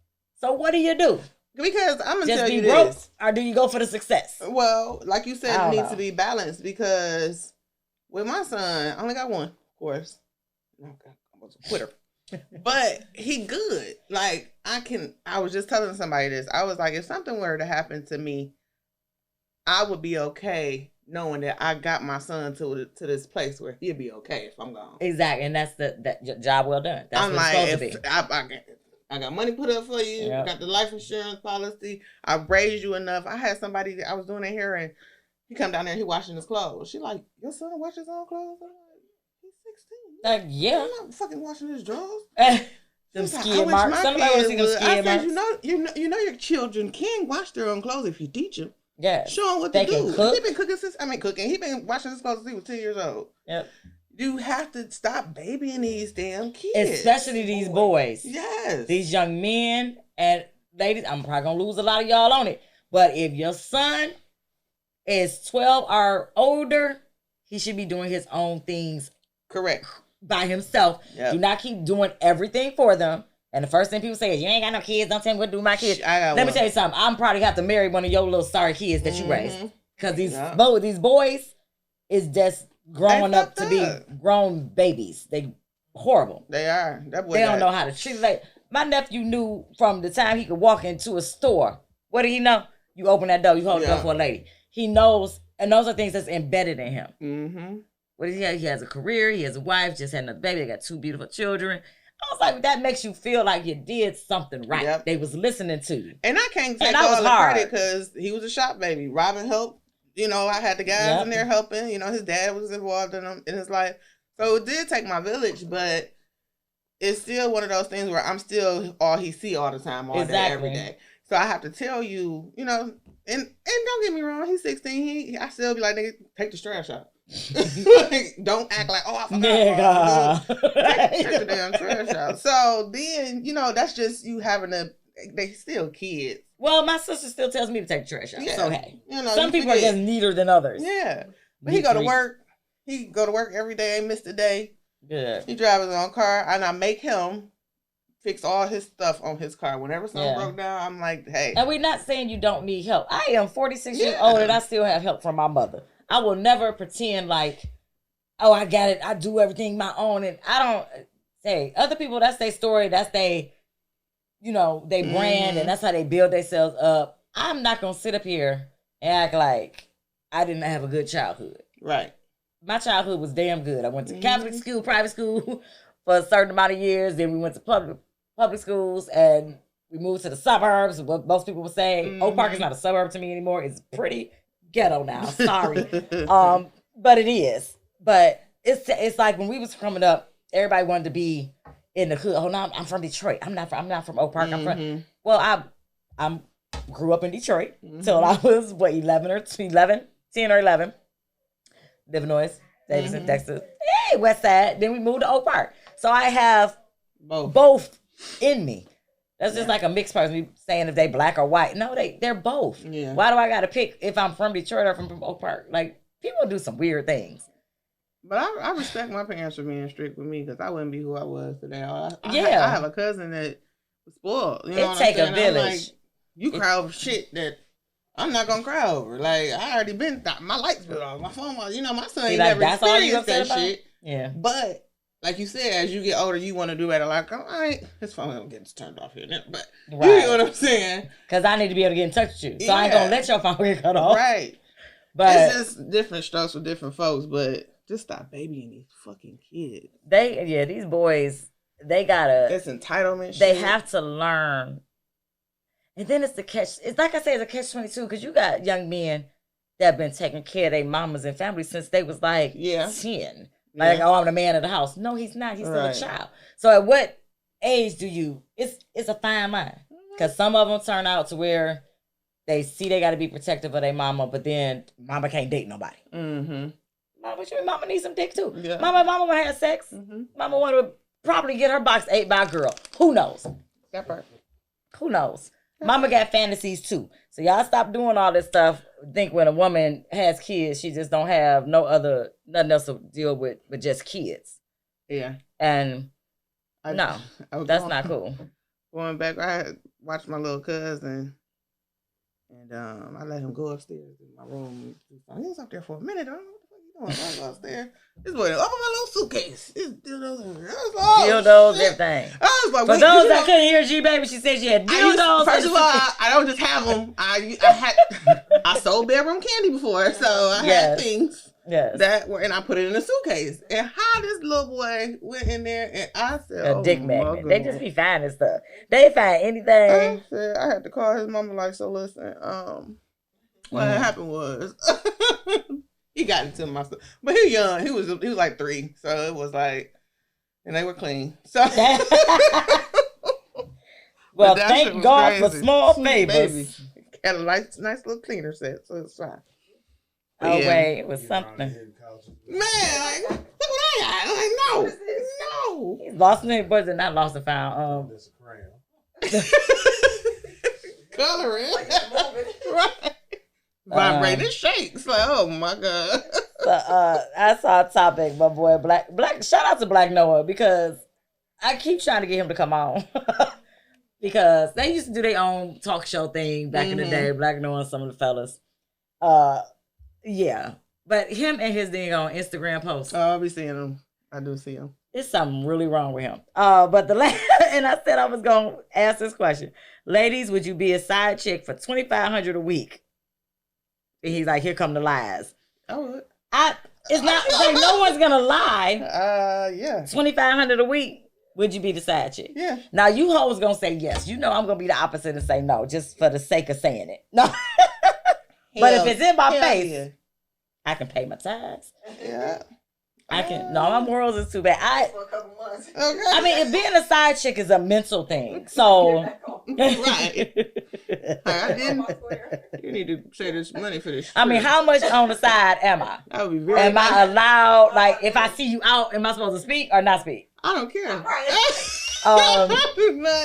So what do you do? Because I'm going to tell you broke, this. Or do you go for the success? Well, like you said, it needs to be balanced, because with my son, I only got one, of course. Okay, I was a quitter. But he good. Like, I was just telling somebody this. I was like, if something were to happen to me, I would be okay knowing that I got my son to this place where he'll be okay if I'm gone. Exactly. And that's that job well done. That's what it's supposed to be. I got money put up for you. Yep. Got the life insurance policy. I raised you enough. I had somebody that I was doing their hair, and he come down there and he washing his clothes. She like, your son wash his own clothes? I'm like, he's 16. Yeah. I'm not fucking washing his drawers. Them skid marks. Somebody want to see them skid marks. You know your children can wash their own clothes if you teach them. Yeah. Show them what to do. He been cooking cooking. He been washing his clothes since he was 10 years old. Yep. You have to stop babying these damn kids. Especially these boys. Yes. These young men and ladies. I'm probably going to lose a lot of y'all on it. But if your son is 12 or older, he should be doing his own things. Correct. By himself. Yep. Do not keep doing everything for them. And the first thing people say is, you ain't got no kids. Don't tell me what to do with my kids. Let me tell you something. I'm probably have to marry one of your little sorry kids that you raised. Because these boys is just growing up to be grown babies. They horrible. They are. They don't know how to treat it. Like, my nephew knew from the time he could walk into a store. What did he know? You open that door, you hold the door for a lady. He knows, and those are things that's embedded in him. Mm-hmm. What does he have? He has a career, he has a wife, just had a baby, they got 2 beautiful children. I was like, that makes you feel like you did something right. Yep. They was listening to you. And I can't take all the credit because he was a shop baby. Robin helped. I had the guys in there helping. His dad was involved in his life. So it did take my village, but it's still one of those things where I'm still all he see all the time, all day, every day. So I have to tell you, you know, and don't get me wrong, he's 16. I still be like, nigga, take the trash out. Like, don't act like, oh, I forgot. Take the damn trash out. So then, you know, that's just you having they still kids. Well, my sister still tells me to take the trash out. Yeah. So hey, you know, some people are just neater than others. Yeah, but he go to work. He go to work every day. Ain't missed a day. Good. He drives his own car, and I make him fix all his stuff on his car. Whenever something broke down, I'm like, hey. And we're not saying you don't need help. I am 46 years old, and I still have help from my mother. I will never pretend like, oh, I got it. I do everything my own, and I don't say other people. That's their story. That's they, you know, they brand, and that's how they build themselves up. I'm not gonna sit up here and act like I didn't have a good childhood. Right. My childhood was damn good. I went to Catholic school, private school for a certain amount of years. Then we went to public schools, and we moved to the suburbs. What most people would say, Oak Park is not a suburb to me anymore. It's pretty ghetto now. Sorry, but it is. But it's like when we was coming up, everybody wanted to be in the hood. Oh no, I'm from Detroit. I'm not from Oak Park. I'm from. Well, I grew up in Detroit till I was 10 or 11. Livernois, Davidson, Texas. Hey, West Side. Then we moved to Oak Park. So I have both in me. That's just like a mixed person saying if they black or white. No, they're both. Yeah. Why do I got to pick if I'm from Detroit or from Oak Park? Like, people do some weird things. But I respect my parents for being strict with me because I wouldn't be who I was today. I have a cousin that was spoiled. You know it take a village. Like, you cry over shit that I'm not gonna cry over. Like, I already been my lights been off, my phone was, you know, my son ain't never experienced that shit. Yeah. But like you said, as you get older, you want to do better. Like, all right, his phone don't get turned off here, but you know what I'm saying? Because I need to be able to get in touch with you, so I ain't gonna let your phone get cut off. Right. But it's just different strokes for different folks. But just stop babying these fucking kids. These boys, they gotta. It's entitlement. They have to learn. And then it's the catch. It's like I said, it's a catch-22 because you got young men that have been taking care of their mamas and families since they was like 10. Like, oh, I'm the man of the house. No, he's not. He's still a child. So at what age do you? It's a fine line because some of them turn out to where they see they got to be protective of their mama, but then mama can't date nobody. Mama needs some dick too. Yeah. Mama want to have sex. Mama want to probably get her box ate by a girl. Who knows? That part. Who knows? Mama got fantasies too. So y'all stop doing all this stuff. Think when a woman has kids, she just don't have nothing else to deal with but just kids. Yeah. And that's not cool. Going back, I watched my little cousin, and I let him go upstairs in my room. He was up there for a minute. I don't know what the fuck you doing. I was upstairs. This boy opened my little suitcase. Dildos, everything. I was like, for those that couldn't hear G Baby, she said she had dildos. First of all, I don't just have them. I sold bedroom candy before, so I had things that were, and I put it in a suitcase. And how this little boy went in there, and I said, a dick magnet. They just be finding stuff. They find anything. I had to call his mama like, so listen, what happened was. He got into my stuff. But he young. He was like 3. So it was like, and they were clean. So well, thank God for small favors. Had a nice little cleaner set, so it's fine. But wait, it was something. Man, like, look what I got. I'm like, no. He's lost in was it not lost and found? It's a crayon. Coloring. Right. Vibrate, it shakes. Like, oh my God. So, I saw a topic, my boy Black. Shout out to Black Noah because I keep trying to get him to come on. Because they used to do their own talk show thing back in the day, Black Noah and some of the fellas. Yeah. But him and his thing on Instagram posts. Oh, I'll be seeing him. I do see him. There's something really wrong with him. But and I said I was gonna ask this question. Ladies, would you be a side chick for $2,500 a week? And he's like, here come the lies. I would. It's not like no one's gonna lie. Yeah. $2,500 a week. Would you be the side chick? Yeah. Now you hoes gonna say yes. You know I'm gonna be the opposite and say no, just for the sake of saying it. No. But if it's in my face, I can pay my tithes. Yeah. I can. No, my morals is too bad. For a couple months. Okay. I mean, being a side chick is a mental thing. So, Right. I didn't. You need to say this money for this. I mean, how much on the side am I? That would be very. Am I allowed? Like, if I see you out, am I supposed to speak or not speak? I don't care.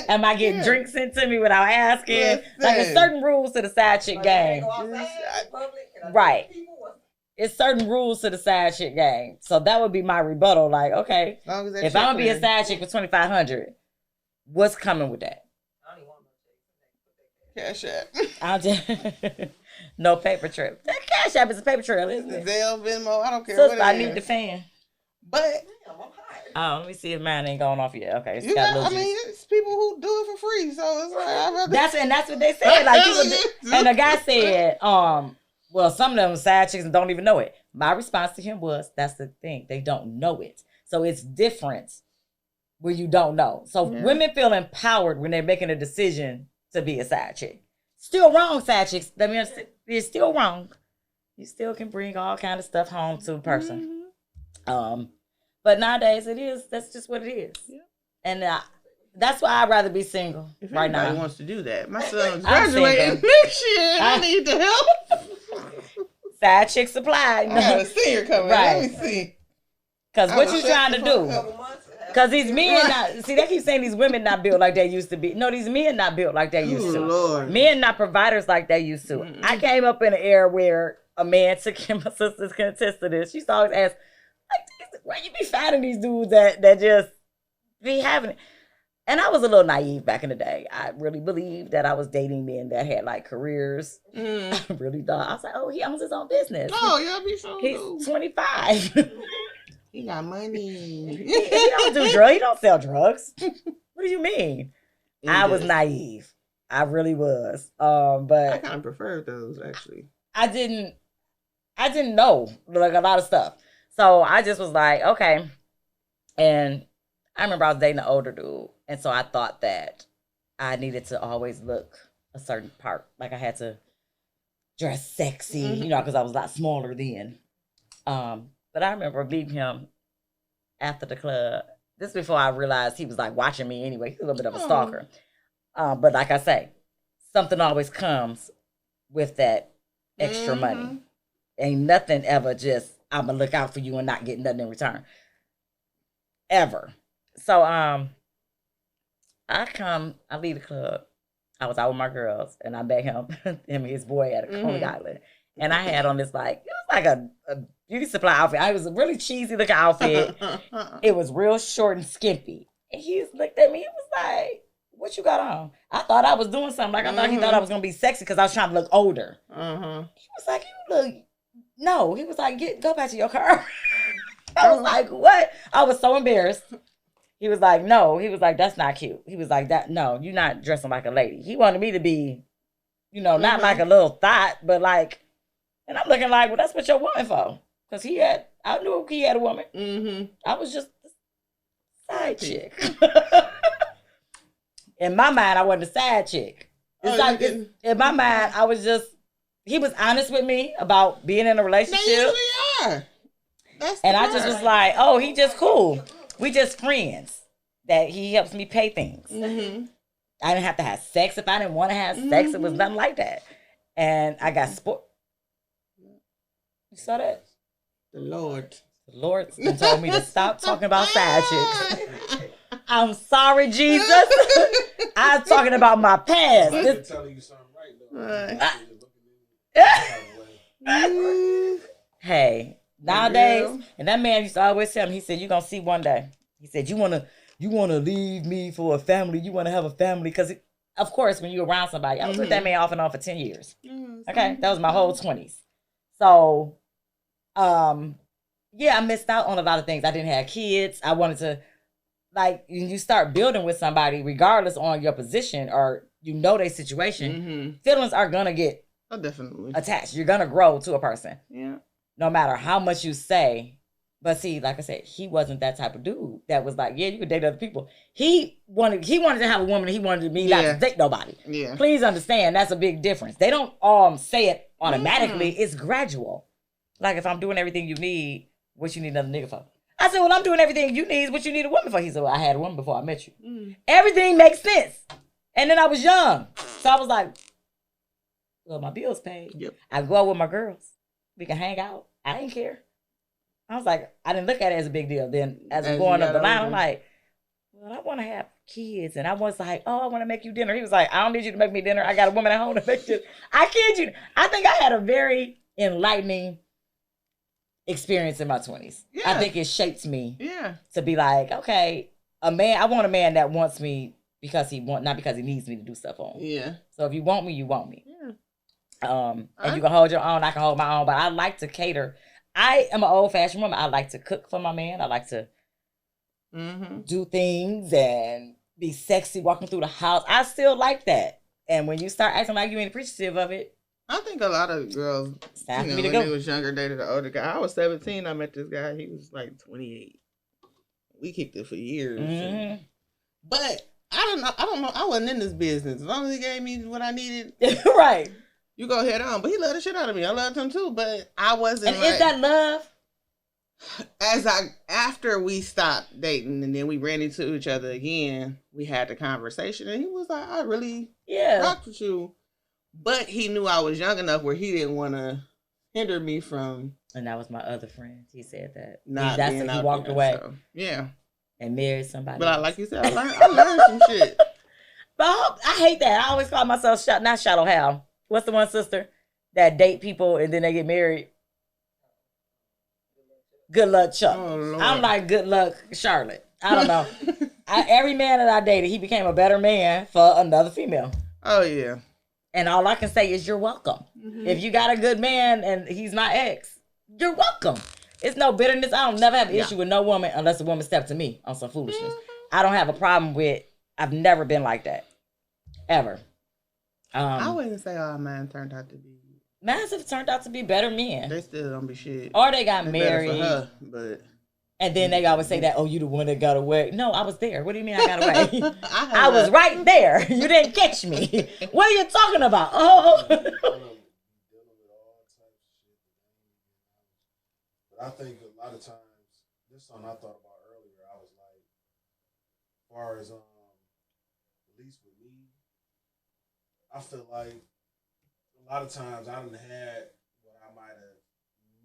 Am I getting drinks sent to me without asking? Listen. Like, there's certain rules to the side chick game. Right. It's certain rules to the side chick game. So that would be my rebuttal. Like, okay, if I'm gonna be a side chick for $2,500, what's coming with that? Cash App. I'll just no paper trail. That Cash App is a paper trail, isn't it? Zelle, Venmo, I don't care. Sister, I need the fan. But oh, let me see if mine ain't going off yet. Okay, you got, I mean, it's people who do it for free, so it's like I'd rather... that's what they said. Like people and the guy said, well, some of them side chicks don't even know it. My response to him was, that's the thing, they don't know it. So it's different when you don't know. So women feel empowered when they're making a decision to be a side chick. Still wrong, side chicks. I mean, it's still wrong. You still can bring all kind of stuff home to a person. But nowadays that's just what it is. Yeah. And that's why I'd rather be single if right now. If wants to do that. My son's graduating next year. I need the help. Side chick supply. I got a senior coming. Right. Let me see. Because what you trying to do? Because these men not, see, they keep saying these women not built like they used to be. No, these men not built like they used to. Lord. Men not providers like they used to. Mm-hmm. I came up in an era where a man took him, my sisters can attest to this. She used to always ask, like, where you be finding these dudes that just be having it? And I was a little naive back in the day. I really believed that I was dating men that had like careers. I really thought. I was like, oh, he owns his own business. Oh, y'all be so He's 25. He got money. He don't do drugs. He don't sell drugs. What do you mean? I was naive. I really was. But I kind of prefer those actually. I didn't know like a lot of stuff. So I just was like, okay. And I remember I was dating an older dude. And so I thought that I needed to always look a certain part. Like I had to dress sexy, you know, because I was a lot smaller then. But I remember meeting him after the club. This before I realized he was like watching me anyway. He's a little bit of a stalker. But like I say, something always comes with that extra money. Ain't nothing ever just, I'm going to look out for you and not get nothing in return. Ever. So I leave the club. I was out with my girls and I met him and his boy at a Coney Island. And I had on this like, it was like a beauty supply outfit. It was a really cheesy looking outfit. It was real short and skimpy. And he looked at me and was like, what you got on? I thought I was doing something. Like I thought he thought I was going to be sexy because I was trying to look older. He was like, you look, no. He was like, go back to your car. I was like, what? I was so embarrassed. He was like, no. He was like, that's not cute. He was like, no, you're not dressing like a lady. He wanted me to be, you know, not like a little thought, but like, and I'm looking like, well, that's what you're woman for. Because I knew he had a woman. I was just a side chick. In my mind, I wasn't a side chick. In my mind, I was just, he was honest with me about being in a relationship. They usually are. And I just was like, oh, he just cool. We just friends. That he helps me pay things. I didn't have to have sex if I didn't want to have sex. It was nothing like that. And I got sport. You saw that? The Lord told me to stop talking about side chicks. I'm sorry, Jesus. I was talking about my past. I'm telling you something right though. Hey, nowadays, and that man used to always tell me, he said, you're going to see one day. He said, you want to leave me for a family. You want to have a family. Because, of course, when you're around somebody, I was with that man off and on for 10 years. Okay? That was my whole 20s. So, yeah, I missed out on a lot of things. I didn't have kids. I wanted to, like, when you start building with somebody, regardless on your position or you know their situation, feelings are going to get definitely attached. You're going to grow to a person. Yeah. No matter how much you say. But see, like I said, he wasn't that type of dude that was like, yeah, you could date other people. He wanted to have a woman. He wanted me not to date nobody. Yeah. Please understand, that's a big difference. They don't say it automatically. It's gradual. Like if I'm doing everything you need, What you need another nigga for? I said, well, I'm doing everything you need. What you need a woman for? He said, well, I had a woman before I met you. Everything makes sense. And then I was young. So I was like, well, my bills paid. Yep. I go out with my girls. We can hang out. I didn't care. I was like, I didn't look at it as a big deal. Then as I'm going up the line, I'm like, well, I want to have kids. And I was like, oh, I want to make you dinner. He was like, I don't need you to make me dinner. I got a woman at home to make this. I kid you. I think I had a very enlightening experience in my 20s. Yeah. I think it shaped me to be like, okay, a man, I want a man that wants me because not because he needs me to do stuff on. Yeah. So if you want me, you want me. Yeah. And you can hold your own, I can hold my own, but I like to cater. I am an old-fashioned woman. I like to cook for my man. I like to do things and be sexy walking through the house. I still like that. And when you start acting like you ain't appreciative of it, I think a lot of girls, when they was younger, dated an older guy. I was 17. I met this guy. He was like 28. We kicked it for years. But I don't know. I wasn't in this business. As long as he gave me what I needed, right? You go head on. But he loved the shit out of me. I loved him too. But I wasn't. And is that love? After we stopped dating and then we ran into each other again, we had the conversation, and he was like, "I really rocked with you." But he knew I was young enough where he didn't want to hinder me from. And that was my other friend. He said that. He walked away. So, yeah. And married somebody. But else. Like you said, I learned some shit. But I hate that. I always call myself not Shallow Hal. What's the one sister that date people and then they get married? Good luck, Chuck. Oh, I'm like, good luck, Charlotte. I don't know. Every man that I dated, he became a better man for another female. Oh, yeah. And all I can say is you're welcome. If you got a good man and he's my ex, you're welcome. It's no bitterness. I don't never have an issue with no woman unless a woman steps to me on some foolishness. I don't have a problem with, I've never been like that. Ever. I wouldn't say all men turned out to be. Men have turned out to be better men. They still don't be shit. Or they got married. Better for her, but... And then they always say that, oh, you the one that got away. No, I was there. What do you mean I got away? I was right there. You didn't catch me. What are you talking about? Oh. But I think a lot of times, this something I thought about earlier. I was like, as far as at least with me, I feel like a lot of times I done had what I might have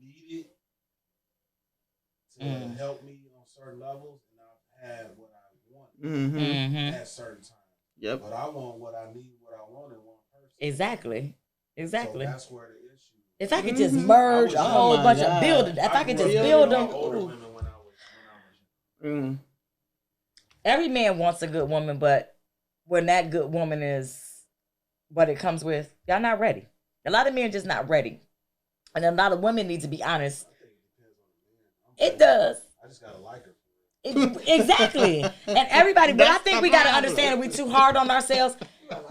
needed to help me on certain levels, and I've had what I wanted at certain times. Yep. But I want what I need, what I want in one person. Exactly. So that's where the issue. If I could just merge a whole bunch of buildings, if I could just build them. Every man wants a good woman, but when that good woman is what it comes with, y'all not ready. A lot of men just not ready. And a lot of women need to be honest. It does. I just gotta like her. Exactly. And everybody, but I think we gotta understand that we too hard on ourselves.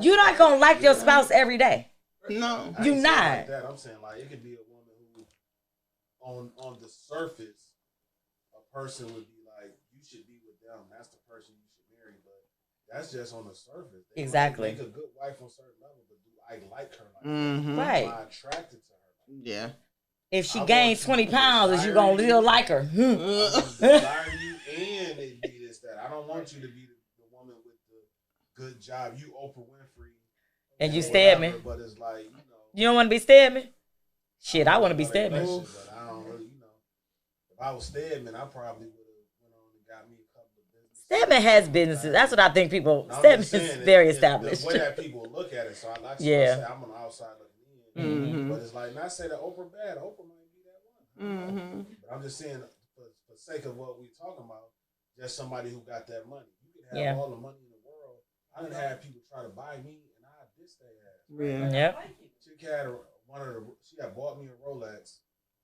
You're not gonna like your spouse every day. No, you not. Like that. I'm saying like it could be a woman who, on the surface, a person would be like, you should be with them. That's the person you should marry. But that's just on the surface. They exactly. Make a good wife on certain level, but do I like her? Like right. Am I attracted to her? Yeah. If she gains 20 pounds, is you gonna still like her? I desire you, and it be this that. I don't want you to be the woman with the good job. You Oprah Winfrey. And you stab me. But it's like, you don't want to be stabbing? Shit, I want to be stabbing. But I don't really, if I was stabbing, I probably would have went on and got me a couple of businesses. Stabbing has businesses. That's what I think people. Stabbing is very established. The way that people look at it, so I like to say I'm on the outside looking in. But it's like, not say that Oprah bad. Oprah might be that one. But I'm just saying, for sake of what we're talking about, just somebody who got that money. You can have all the money in the world. I didn't have people try to buy me. Yep. She had she had bought me a Rolex.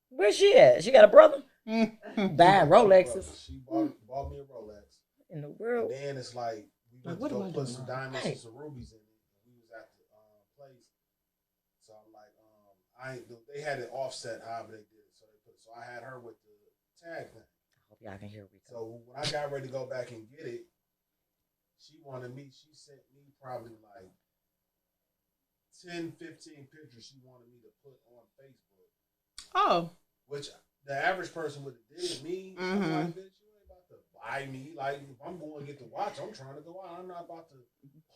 Where's she at? She got a brother? Buying Rolexes. She bought me a Rolex. In the world. And then it's like we went to go put some diamonds and some rubies in it. We was at the place. So I'm like, they had it offset however they did it. So I had her with the tag thing. I hope y'all can hear me. So when I got ready to go back and get it, she sent me probably like 10, 15 pictures she wanted me to put on Facebook. Oh. Which the average person would have did it. Me, I'm like, bitch, you ain't about to buy me. Like, if I'm going to get the watch, I'm trying to go out. I'm not about to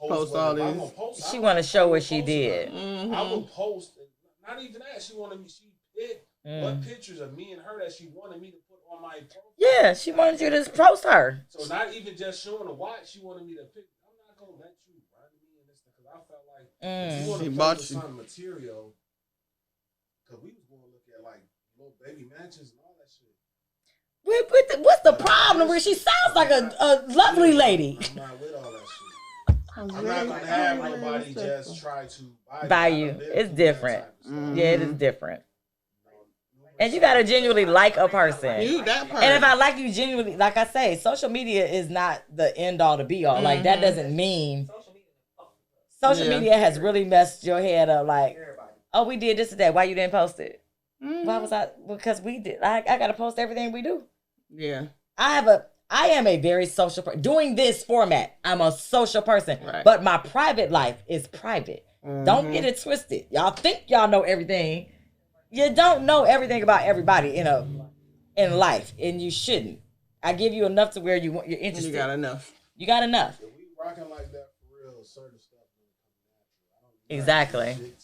post all this. I'm gonna post. She want to show what she did. I will post. Not even that. She wanted me. She picked what pictures of me and her that she wanted me to put on my profile. Yeah, she wanted you to post her. So not even just showing the watch. She wanted me to pick. I'm not gonna let you run me in this because I felt like if you want to play with some material, because we was going to look at like little baby mansions and all that shit. What's the problem? Where she sounds like a lovely lady. I'm not with all that shit. I'm not gonna have nobody just try to buy you. It's different. Yeah, it is different. And you gotta genuinely like a person. That person. And if I like you genuinely, like I say, social media is not the end all to be all. Like that doesn't mean social media has really messed your head up. Like, oh, we did this today. Why you didn't post it? Why was I? Because we did. I gotta post everything we do. Yeah. I am a very social person. Doing this format, I'm a social person. Right. But my private life is private. Don't get it twisted. Y'all think y'all know everything. You don't know everything about everybody in life, and you shouldn't. I give you enough to where you're interested. You got enough. You got enough. If we rocking like that for real, certain stuff will come natural. Exactly.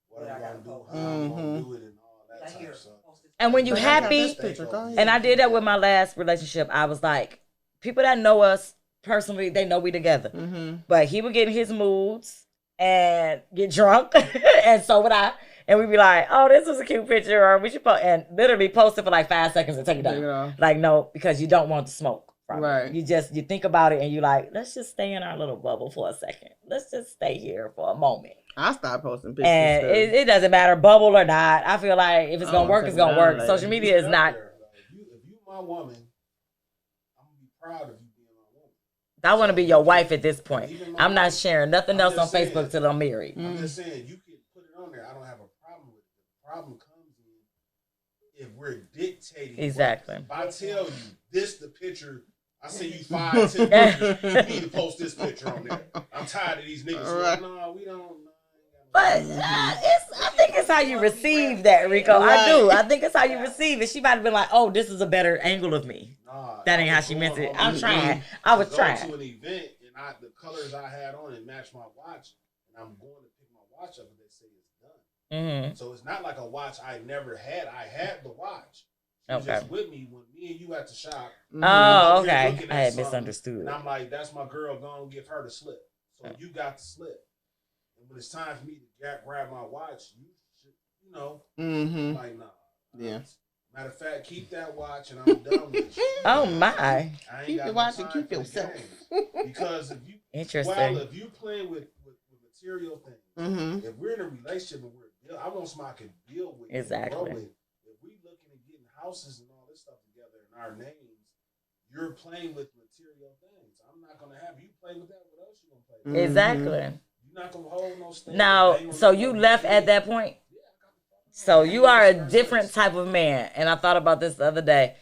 What I'm gonna do, how I'm gonna do it, and all that type of stuff. And when you happy, and I did that with my last relationship, I was like, people that know us personally, they know we together. But he would get in his moods and get drunk, and so would I. And we'd be like, oh, this was a cute picture, or we should post, and literally post it for like 5 seconds and take it down. Like, no, because you don't want to smoke from it. You think about it and you're like, let's just stay in our little bubble for a second. Let's just stay here for a moment. I stopped posting pictures. And it doesn't matter, bubble or not. I feel like if it's going to work, it's going to work. Social media is not. If you my woman, I'm going to be proud of you being my woman. I want to be your wife at this point. I'm not sharing nothing else on Facebook till I'm married. I'm just saying, you can put it on there. I don't have a problem with it. The problem comes in if we're dictating. Exactly. If I tell you, this the picture, I send you 5, 10 pictures, you need to post this picture on there. I'm tired of these niggas. Like, no, we don't. But I think it's how you receive that, Rico. Right. I do. I think it's how you receive it. She might have been like, "Oh, this is a better angle of me." That ain't how she meant it. I'm trying. I was trying. To an event and the colors I had on and matched my watch, and I'm going to pick my watch up and they say it's done. So it's not like a watch I never had. I had the watch. She was just with me when me and you at the shop. Oh, okay. I had misunderstood. And I'm like, that's my girl. Go and give her the slip. So you got the slip. When it's time for me to grab my watch, you should, like, nah. Yeah. Matter of fact, keep that watch and I'm done with you. Oh, my. I ain't keep the watch and keep yourself. Because if you, interesting. If you playing with material things, if we're in a relationship and I want somebody to deal with. Exactly. If we looking at getting houses and all this stuff together in our names, you're playing with material things. I'm not going to have you play with that. What else you going to play with? Exactly. Not gonna hold no stand. Now, so you left at that point? So you are a different type of man. And I thought about this the other day.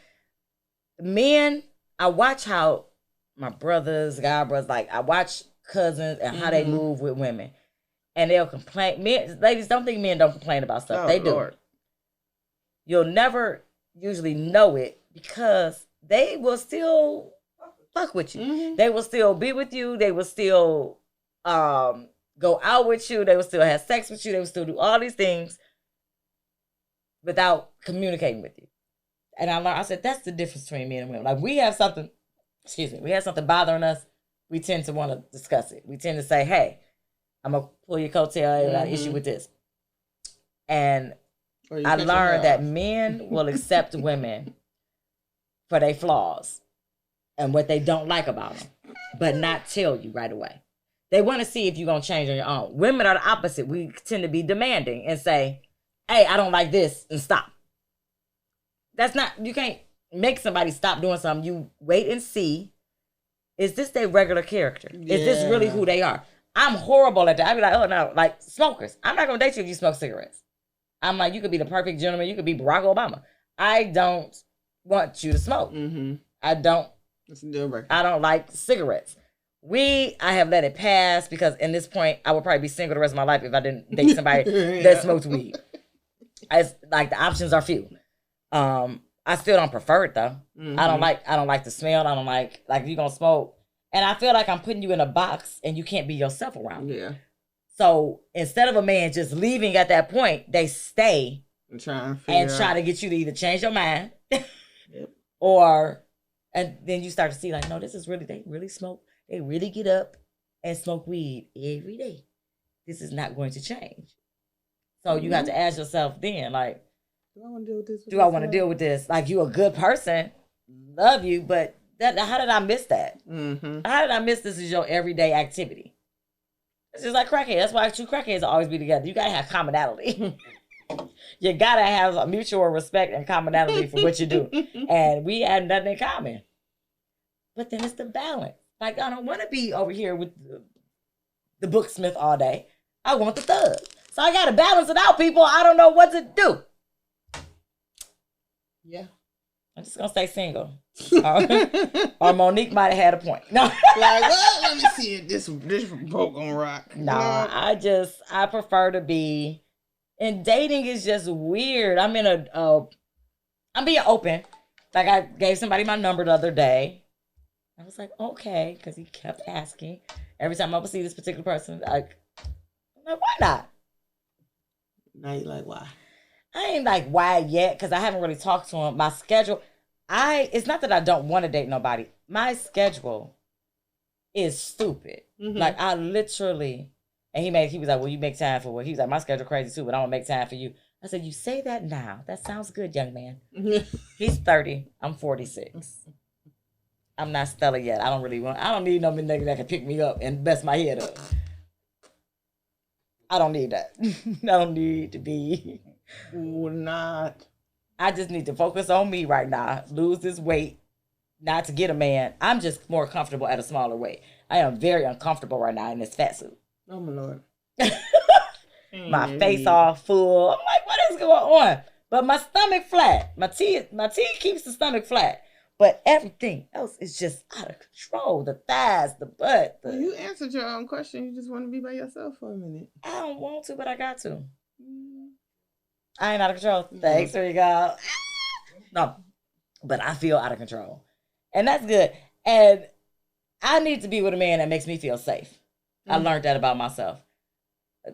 Men, I watch how my brothers, God brothers, like I watch cousins and how they move with women. And they'll complain. Men, ladies, don't think men don't complain about stuff. They do. Lord. You'll never usually know it because they will still fuck with you. They will still be with you. They will still go out with you, they will still have sex with you, they will still do all these things without communicating with you. And I said, that's the difference between men and women. Like we have something bothering us, we tend to want to discuss it. We tend to say, hey, I'm going to pull your coattail, I got an issue with this. And I learned that men will accept women for their flaws and what they don't like about them, but not tell you right away. They want to see if you're going to change on your own. Women are the opposite. We tend to be demanding and say, hey, I don't like this, and stop. That's not, you can't make somebody stop doing something. You wait and see, is this their regular character? Yeah. Is this really who they are? I'm horrible at that. I'd be like, oh no, like smokers. I'm not going to date you if you smoke cigarettes. I'm like, you could be the perfect gentleman. You could be Barack Obama. I don't want you to smoke. I don't like cigarettes. I have let it pass because in this point, I would probably be single the rest of my life if I didn't date somebody that smoked weed. Like the options are few. I still don't prefer it though. Mm-hmm. I don't like the smell. I don't like you gonna smoke. And I feel like I'm putting you in a box and you can't be yourself around. Yeah. So instead of a man just leaving at that point, they stay and try to get you to either change your mind yep. and then you start to see like, no, they really smoke. They really get up and smoke weed every day. This is not going to change. So you have to ask yourself then, like, do I want to deal with this? Do I want to deal with this? Like, you a good person, love you, but how did I miss that? Mm-hmm. How did I miss this is your everyday activity? It's just like crackhead. That's why two crackheads will always be together. You gotta have commonality. You gotta have a mutual respect and commonality for what you do. And we have nothing in common. But then it's the balance. Like, I don't want to be over here with the booksmith all day. I want the thug. So I gotta balance it out, people. I don't know what to do. Yeah. I'm just gonna stay single. Or Monique might have had a point. No. Like, well, let me see if this boat gonna rock. No, I prefer to be, and dating is just weird. I'm being open. Like, I gave somebody my number the other day. I was like, okay, because he kept asking. Every time I would see this particular person, I'm like, why not? Now you like, why? I ain't like, why yet, because I haven't really talked to him. My schedule, it's not that I don't want to date nobody. My schedule is stupid. Mm-hmm. Like, I literally, and he was like, well, you make time for what? He was like, my schedule crazy too, but I'm going to make time for you. I said, you say that now. That sounds good, young man. He's 30. I'm 46. I'm not Stella yet. I don't need no nigga that can pick me up and mess my head up. I don't need that. I don't need to be. Not. I just need to focus on me right now. Lose this weight. Not to get a man. I'm just more comfortable at a smaller weight. I am very uncomfortable right now in this fat suit. Oh my Lord. My face all full. I'm like, what is going on? But my stomach flat. My tea keeps the stomach flat. But everything else is just out of control. The thighs, the butt. You answered your own question. You just want to be by yourself for a minute. I don't want to, but I got to. I ain't out of control. Thanks, there you go. No, but I feel out of control. And that's good. And I need to be with a man that makes me feel safe. Mm-hmm. I learned that about myself. A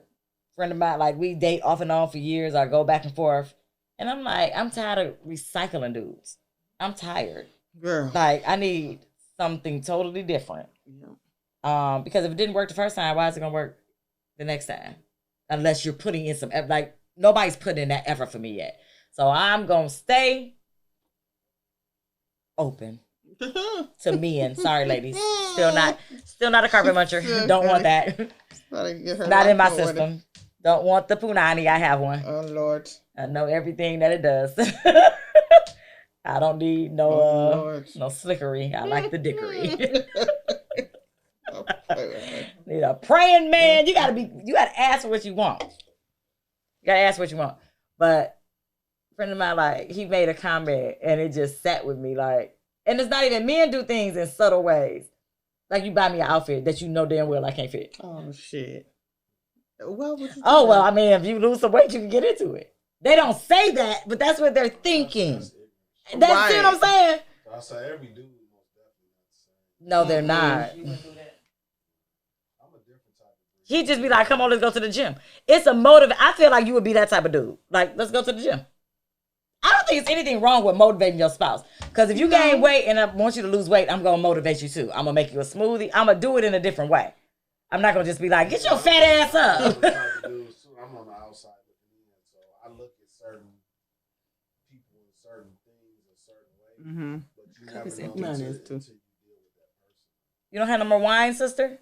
friend of mine, like, we date off and on for years. I go back and forth. And I'm like, I'm tired of recycling dudes. I'm tired. Girl. Like, I need something totally different. Yeah. Because if it didn't work the first time, why is it going to work the next time? Unless you're putting in some effort. Like, nobody's putting in that effort for me yet. So I'm going to stay open to men. Sorry, ladies. Still not a carpet muncher. Don't want that. Not in my system. Don't want the punani. I have one. Oh, Lord. I know everything that it does. I don't need no slickery. I like the dickery. Need a praying man. You gotta ask for what you want. You gotta ask what you want. But a friend of mine, like, he made a comment and it just sat with me, like, and it's not even, men do things in subtle ways. Like, you buy me an outfit that you know damn well I can't fit. Oh shit. Well, I mean, if you lose some weight, you can get into it. They don't say that, but that's what they're thinking. That's right. See what I'm saying? I say every dude most definitely not the same. No, they're not. I'm a different type of dude. He'd just be like, come on, let's go to the gym. It's a motive. I feel like you would be that type of dude. Like, let's go to the gym. I don't think it's anything wrong with motivating your spouse. Because if you gain weight and I want you to lose weight, I'm going to motivate you too. I'm going to make you a smoothie. I'm going to do it in a different way. I'm not going to just be like, get your fat ass up. I'm on the outside looking in, so I look at certain people in certain things a certain way. Mm-hmm. But you never know until you deal with that person. You don't have no more wine, sister?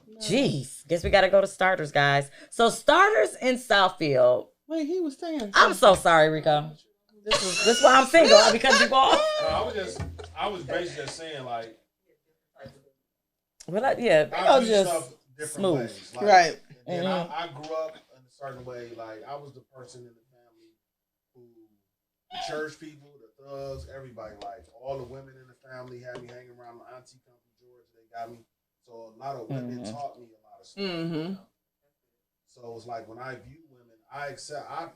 No. Jeez. Guess we got to go to Starters, guys. So Starters in Southfield. Wait, he was saying. I'm so sorry, Rico. This is why I'm single. Because you off. I was basically just saying, like. Well, yeah, I do stuff different smooth. ways. Like, right. And I grew up in a certain way. Like, I was the person in the family who, the church people, the thugs, everybody, like, all the women in the family had me hanging around. My auntie come from Georgia. They got me. So a lot of women taught me a lot of stuff. Mm-hmm. So it's like, when I view women, I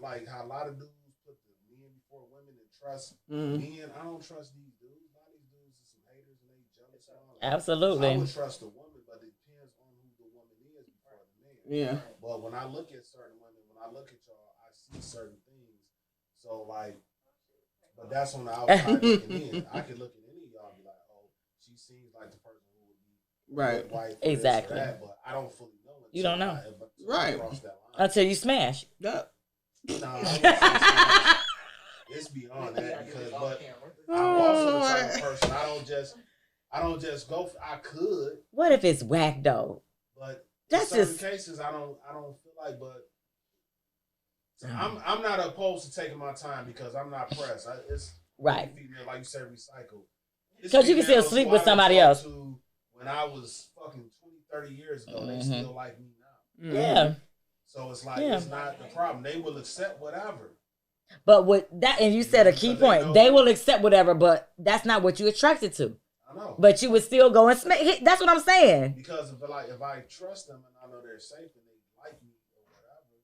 like how a lot of dudes put the men before women. trust men. I don't trust these dudes. A lot of these dudes are some haters and they jealous and all that. Absolutely. I would trust a woman, but it depends on who the woman is before the man. Yeah. But when I look at certain women, when I look at y'all, I see certain things. So like, but that's on the outside looking in. I can look at any of y'all and be like, oh, she seems like the person who would be right. Wife exactly. That, but I don't fully know it. You don't know. Right. Until you smash. Yep. No, it's beyond that because, but I'm also the type of person. I don't just go. I could. What if it's whack though? But that's in certain just cases. I don't feel like. But I'm not opposed to taking my time because I'm not pressed. It's right. Female, like you said, recycle. Because you can still sleep with somebody else. When I was fucking 20, 30 years ago, they still like me now. Yeah. So it's like it's not the problem. They will accept whatever. But with that, and you said a key point, they will accept whatever, but that's not what you're attracted to. I know. But you would still go and that's what I'm saying. Because if I trust them and I know they're safe and they like me or whatever,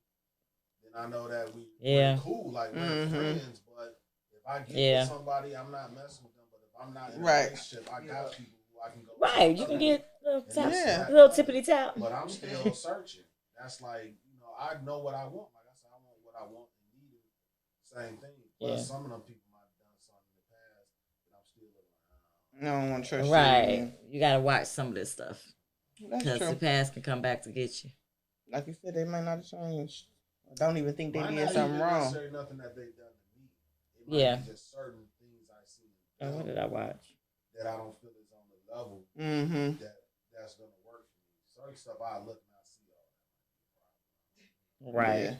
then I know that we're cool, like we're friends. But if I get with somebody, I'm not messing with them. But if I'm not in a relationship, I got people who I can go. Right, you can get a little tippity tap. But I'm still searching. That's like, I know what I want. Like I said, I want what I want and need it. Same thing. But some of them people might have done something in the past, but I'm still like, I don't want to trust you. Right. You got to watch some of this stuff. Because the past can come back to get you. Like you said, they might not have changed. I don't even think they did something wrong. Necessarily nothing that they've done to me. It might be just certain things I see. What did I watch? That I don't feel is on the level that's going to work for me. Certain stuff I look and I see all that. Right. Yeah.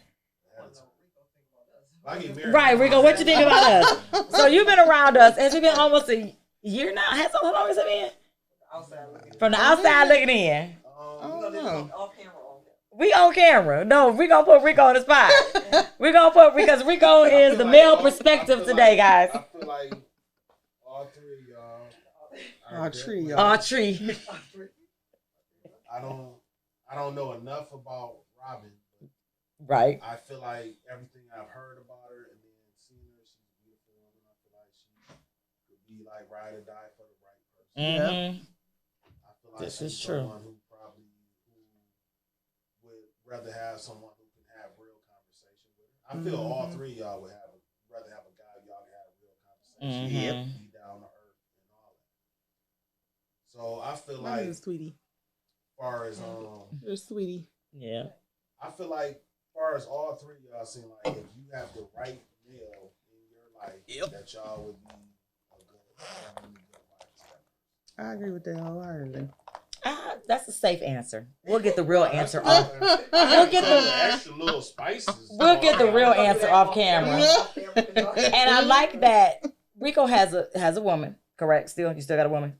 Right, Rico, what you think about us? So you've been around us. Has it been almost a year now? How long has it been? From the outside looking in. We on camera. No, we gonna put Rico on the spot. We gonna put because Rico is the male perspective today, guys. I feel like all three of y'all. All three. I don't know enough about Robin. Right. I feel like everything I've heard about her and then seeing her, she's a beautiful woman. I feel like she could be like ride or die for the right person. I feel like this is true. Someone who would rather have someone who can have real conversation with her. I feel all three of y'all would rather have a guy y'all can have real conversation. Be down to earth and all that. So I feel like sweetie. As far as you're sweetie. Yeah. I feel like as far as all three of y'all seem like if you have the right male in your life, that y'all would be a really good wife. I agree with that wholeheartedly. That's a safe answer. We'll get the real answer off. We'll get the extra little spices. We'll get the real answer off camera. And I like that Rico has a woman, correct? You still got a woman?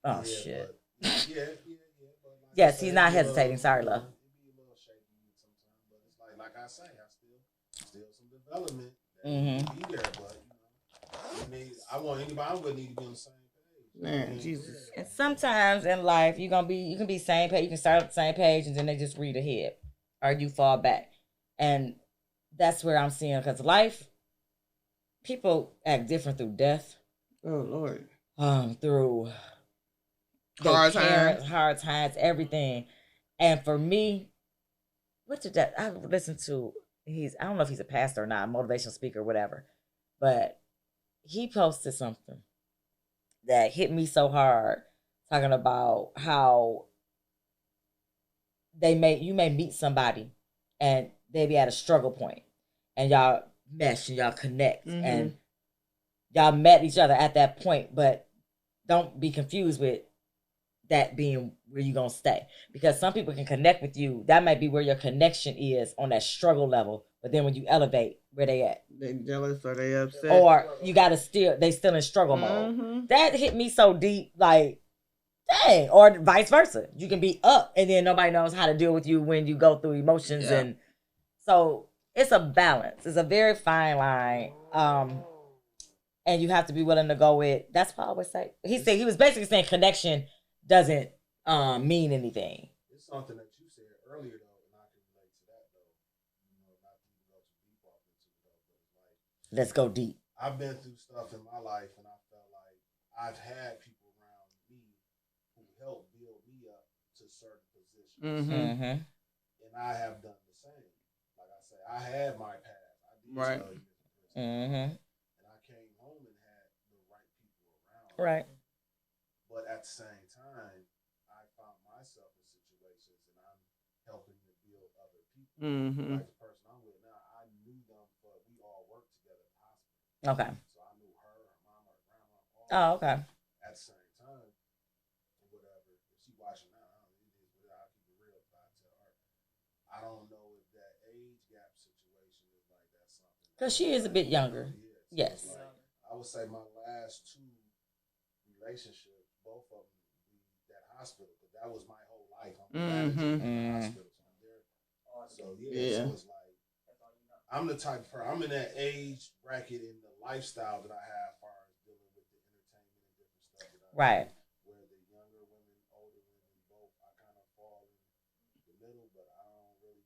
Oh shit. Yes, he's not hesitating. Sorry, love. Like I say, I still some development that be there, but I want anybody. I'm gonna need to be on the same page. Man, Jesus. And sometimes in life, you can be same page. You can start at the same page, and then they just read ahead, or you fall back, and that's where I'm seeing because life, people act different through death. Oh Lord. Through hard times, everything, and for me. What did that? I listened to. I don't know if he's a pastor or not, a motivational speaker, or whatever. But he posted something that hit me so hard, talking about how you may meet somebody, and they be at a struggle point, and y'all mesh and y'all connect, and y'all met each other at that point. But don't be confused with that being where you gonna stay, because some people can connect with you. That might be where your connection is on that struggle level, but then when you elevate, where they at? They jealous or they upset, or you gotta they still in struggle mode. That hit me so deep, like dang. Or vice versa, you can be up and then nobody knows how to deal with you when you go through emotions, and so it's a balance. It's a very fine line, and you have to be willing to go with. That's what I always say. He was basically saying connection doesn't mean anything. It's something that you said earlier though, and I can relate to that though. Not to go too deep off into it though, but like let's go deep. I've been through stuff in my life, and I felt like I've had people around me who helped build me up to certain positions, and I have done the same. Like I say, I had my past. I did tell you this, and I came home and had the right people around. Right. But at the same time, I found myself in situations, and I'm helping to build other people. Like the person I'm with now, I knew them, but we all worked together at the hospital. Okay. So I knew her mom, her grandma, all Oh, okay. at the same time, whatever. If she watching now, I'll keep it real. But I tell her, I don't know if that age gap situation is like that something. Because she is a bit younger. Yes. Like, I would say my last 2 relationships, both of them, that hospital, but that was my whole life. I'm the hospital. So yeah, so it's like I'm the type of person. I'm in that age bracket in the lifestyle that I have, as far as dealing with the entertainment and different stuff. That right. Where the younger women, older women, both, I kind of fall in the middle, but I don't really,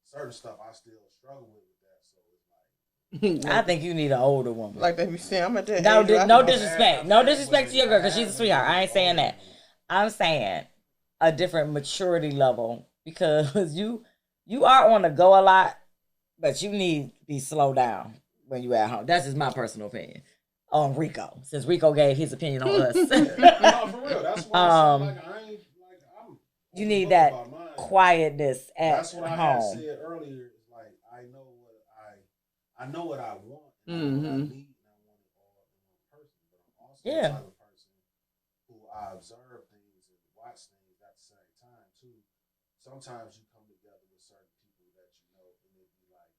certain stuff I still struggle with that. So it's like I think you need an older woman. Like they be saying, I'm at that no, age. no disrespect. No disrespect to your girl, because she's a sweetheart. I ain't saying that. I'm saying a different maturity level, because you are on the go a lot, but you need to be slowed down when you at home. That's just my personal opinion on Rico, since Rico gave his opinion on us. No, for real. That's why I'm you need that quietness at That's what home. I had said earlier. It's like I know what I want, and what I need, and I want it all in one person. But I'm also the type of person who I observe things and watch things at the same time too. Sometimes you come together with certain people that you know, and it be like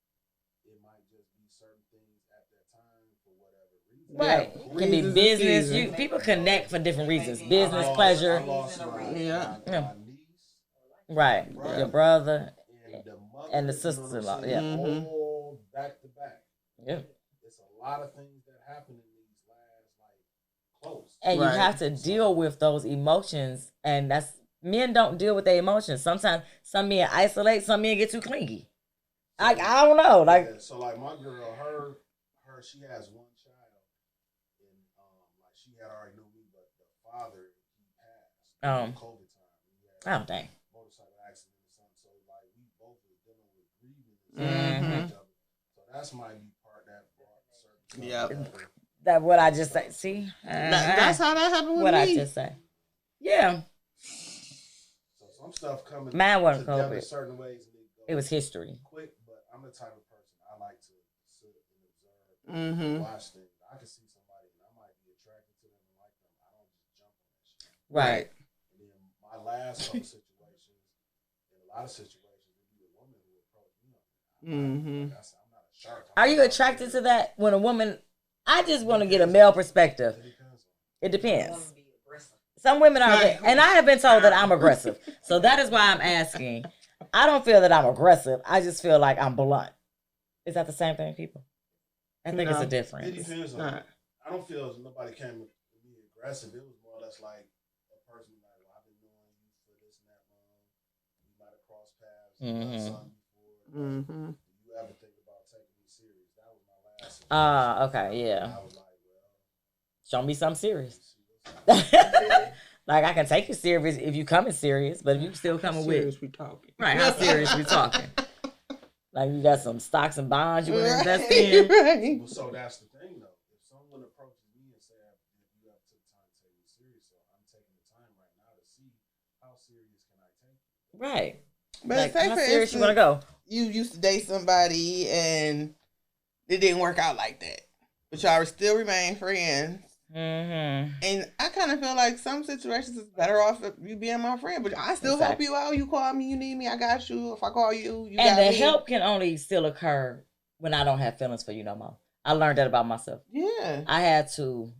it might just be certain things at that time for whatever reason. Right. It can be business. People connect for different reasons. Business, pleasure. I lost my niece. Right. Brother, your brother and the mother, and the sister-in-law. Yeah. All back to back. Yeah. It's a lot of things that happen in these last close. And you have to deal with those emotions, and that's men don't deal with their emotions. Sometimes some men isolate, some men get too clingy. I don't know. So like my girl, her she has one child, and like she had already knew me, but the father he passed COVID time. Oh dang. Motorcycle accident or something. So like we both were dealing with grieving. So that's my part that brought certain. Yeah. That what I just say. See, that's how that happened with what me. I just say. Yeah. So some stuff coming. Mine wasn't together COVID. Certain ways. It was history. Quick, but I'm the type of person I like to sit and observe, and watch things. I can see somebody and I might be attracted to them and like them. I don't just jump on that shit. Right. And then my last couple situations, in a lot of situations, it would be a woman who approached me on that. Like I said, I'm not a shark. Are you attracted to that when a woman? I just want to get a male perspective. It depends. Some women are, and I have been told that I'm aggressive. So that is why I'm asking. I don't feel that I'm aggressive. I just feel like I'm blunt. Is that the same thing, people? I think it's a difference. It depends on. I don't feel as nobody came with me aggressive. It was more or less like a person like, well, I've been knowing you for this and that long. We might have crossed paths. Something before. Do you ever think about taking me serious? That was my last. Okay, yeah. I was like, well, show me something serious. Like I can take you serious if you coming serious, but if you still coming with, we talking. Right? How serious we talking? Like you got some stocks and bonds you want to invest in. Right. Well, so that's the thing though. If someone approaches me and say, "You have took time to take me serious," so I'm taking the time right now to see how serious can I take you. Right. But like, say how for serious instance, you want to go? You used to date somebody and it didn't work out like that, but y'all still remain friends. And I kind of feel like some situations it's better off if you being my friend, but I still help you out. You call me, you need me, I got you. If I call you, you got me. And the help can only still occur when I don't have feelings for you no more. I learned that about myself. Yeah. I had to,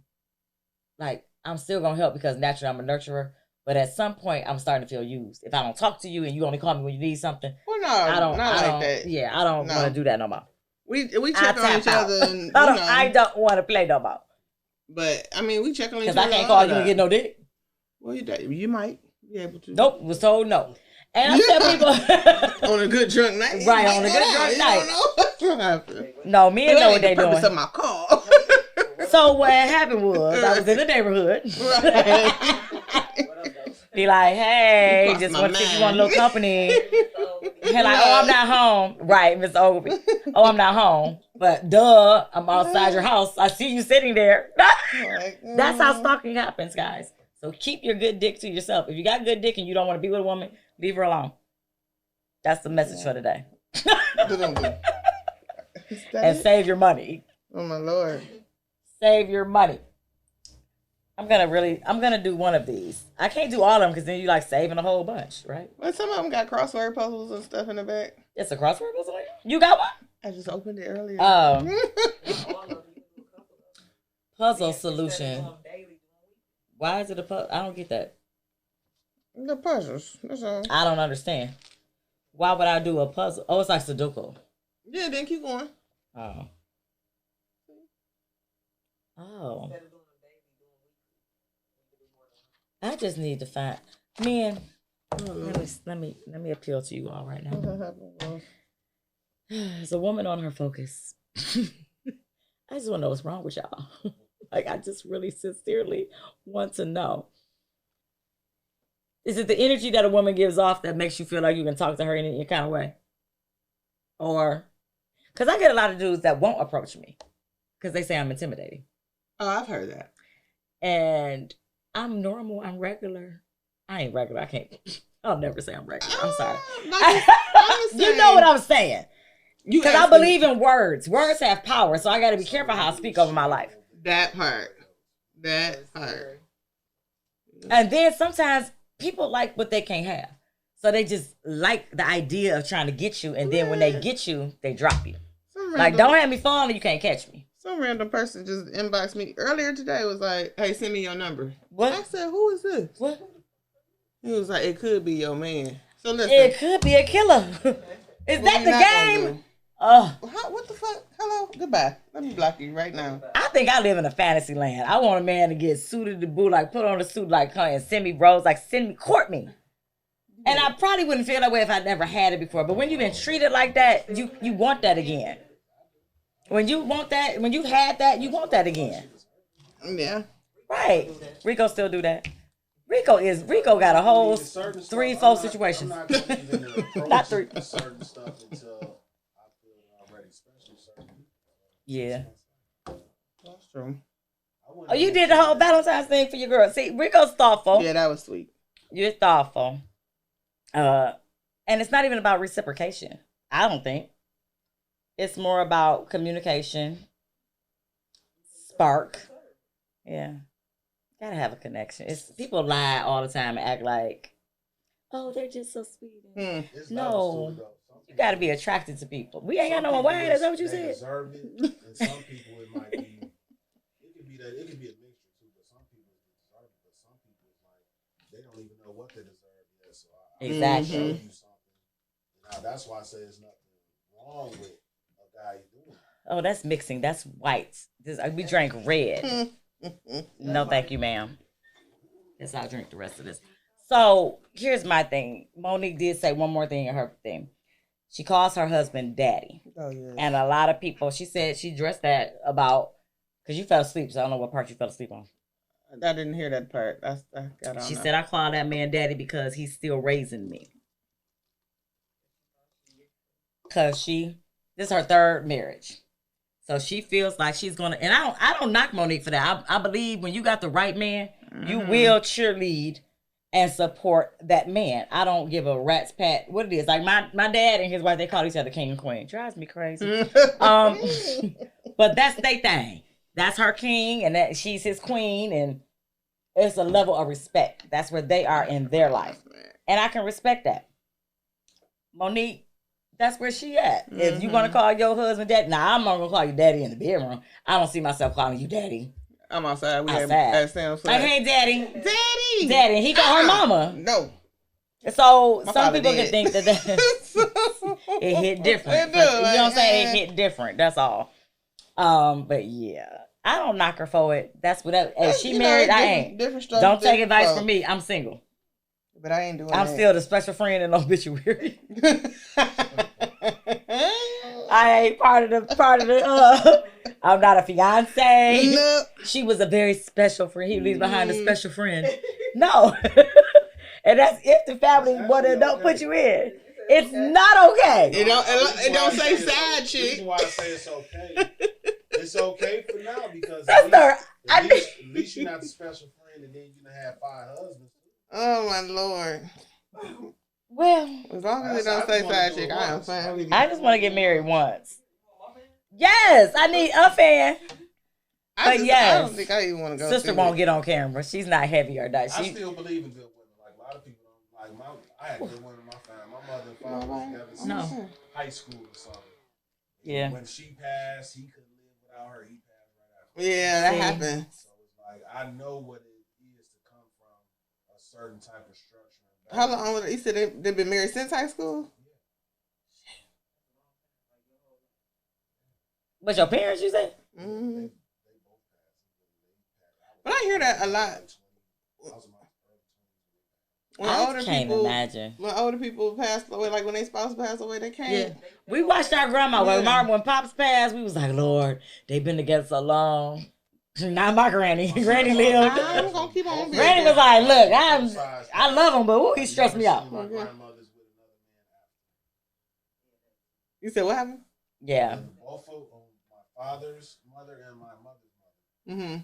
like, I'm still going to help because naturally I'm a nurturer, but at some point I'm starting to feel used. If I don't talk to you and you only call me when you need something, well, no, I don't like that. Yeah, I don't want to do that no more. We check on each other. And, I don't want to play no more. But, I mean, we check on each other. Because I can't call you and get no dick. Well, you might be able to. Nope, was told no. And I tell people... on a good drunk night. Right, on a good drunk night. You don't know what's going to happen. No, men know what they doing. Purpose of my call. So what happened was I was in the neighborhood. Be like, hey, just want to see if you want a little company. And like, oh, I'm not home. Right, Miss Ogilvy. Oh, I'm not home. But duh, I'm outside your house. I see you sitting there. That's how stalking happens, guys. So keep your good dick to yourself. If you got good dick and you don't want to be with a woman, leave her alone. That's the message for today. And save your money. Oh my Lord. Save your money. I'm gonna do one of these. I can't do all of them because then you like saving a whole bunch, right? Well, some of them got crossword puzzles and stuff in the back. It's a crossword puzzle. You got one? I just opened it earlier. Puzzle solution. Why is it a puzzle? I don't get that. The puzzles. That's all. I don't understand. Why would I do a puzzle? Oh, it's like Sudoku. Yeah, then keep going. Oh. Oh. I just need to find men. Let me appeal to you all right now. There's a woman on her focus. I just want to know what's wrong with y'all. Like, I just really sincerely want to know. Is it the energy that a woman gives off that makes you feel like you can talk to her in any kind of way? Or, because I get a lot of dudes that won't approach me because they say I'm intimidating. Oh, I've heard that. And I'm normal. I'm regular. I ain't regular. I can't. I'll never say I'm regular. I'm sorry. You know what I'm saying. Because I believe in words. Words have power. So I got to be careful how I speak over my life. That part. And then sometimes people like what they can't have. So they just like the idea of trying to get you. And then when they get you, they drop you. Like, don't have me falling, you can't catch me. Some random person just inboxed me earlier today, was like, hey, send me your number. What? I said, who is this? What? He was like, it could be your man. So listen. It could be a killer. Is that the game? What the fuck? Hello? Goodbye. Let me block you right now. I think I live in a fantasy land. I want a man to get suited to boo, like put on a suit, like come and send me bros, like court me. And I probably wouldn't feel that way if I'd never had it before. But when you've been treated like that, you want that again. When you want that, when you've had that, you want that again. Yeah. Right. Rico still do that. Rico got a whole 3-4 situations. Not 3. Certain stuff until I feel already, especially certain. Yeah. That's true. Oh, you did the whole Valentine's thing for your girl. See, Rico's thoughtful. Yeah, that was sweet. You're thoughtful. And it's not even about reciprocation. I don't think. It's more about communication. Spark. Yeah. Gotta have a connection. People lie all the time and act like, oh, they're just so sweet. No. You gotta be attracted to people. We ain't got no one wide. Is that what you said? Deserve it. And some people it might be. It could be a mixture too. But some people deserve it. But some people like they don't even know what they deserve yet. So Exactly. show you something. Now that's why I say there's nothing wrong with a guy doing that. Oh, that's mixing. That's white. We drank red. No, thank you, ma'am. Guess I'll drink the rest of this. So here's my thing. Monique did say one more thing in her thing. She calls her husband daddy. Oh, yeah. And a lot of people, she said she dressed that about, because you fell asleep, so I don't know what part you fell asleep on. I didn't hear that part. I got on. She said, I call that man daddy because he's still raising me. Because this is her 3rd marriage. So she feels like she's gonna, and I don't knock Monique for that. I believe when you got the right man, you will cheerlead and support that man. I don't give a rat's pat what it is. Like my dad and his wife, they call each other king and queen. Drives me crazy. But that's their thing. That's her king, and that she's his queen, and it's a level of respect. That's where they are in their life, and I can respect that. Monique. That's where she at. If you want to call your husband daddy, I'm not going to call you daddy in the bedroom. I don't see myself calling you daddy. I'm outside. We outside. At Sam's like, hey, daddy. Daddy. Daddy. He called her mama. No. So some people can think that it hit different. It do, you know what I'm saying? It hit different. That's all. But yeah. I don't knock her for it. That's what if she married, I ain't. Don't take advice from me. I'm single. But I ain't doing I'm still the special friend in the obituary. I ain't part of the I'm not a fiance. No. She was a very special friend. He leaves behind a special friend. No. And that's if the family don't put you in. It's not okay. It don't say side chick. The reason why I say it's okay. It's okay for now because at least you're not the special friend and then you're going to have 5 husbands. Oh, my Lord. Well, as long as it don't say side chick, I am fine with you. I just want to get married once. Yes, I need a fan. But yes, I don't think I even want to go. Sister won't get on camera. She's not heavy or that. I still believe in good women. Like a lot of people don't. Like I had good women in my family. My mother and father was together since high school or something. Yeah. When she passed, he couldn't live without her. He passed right after. Yeah, that happened. So it's like I know what it is to come from a certain type of structure. How long was it? You said they've been married since high school? But your parents, you said? Mm-hmm. But I hear that a lot. Imagine. When older people pass away, like when their spouse passed away, they can't. Yeah. We watched our grandma. When Pops passed, we was like, Lord, they've been together so long. Not my granny. Granny lived. I'm gonna keep on. Granny was like, look, I love him, but he stressed me out. You said what happened? Yeah. Both of my father's mother and my mother's mother. Mm-hmm.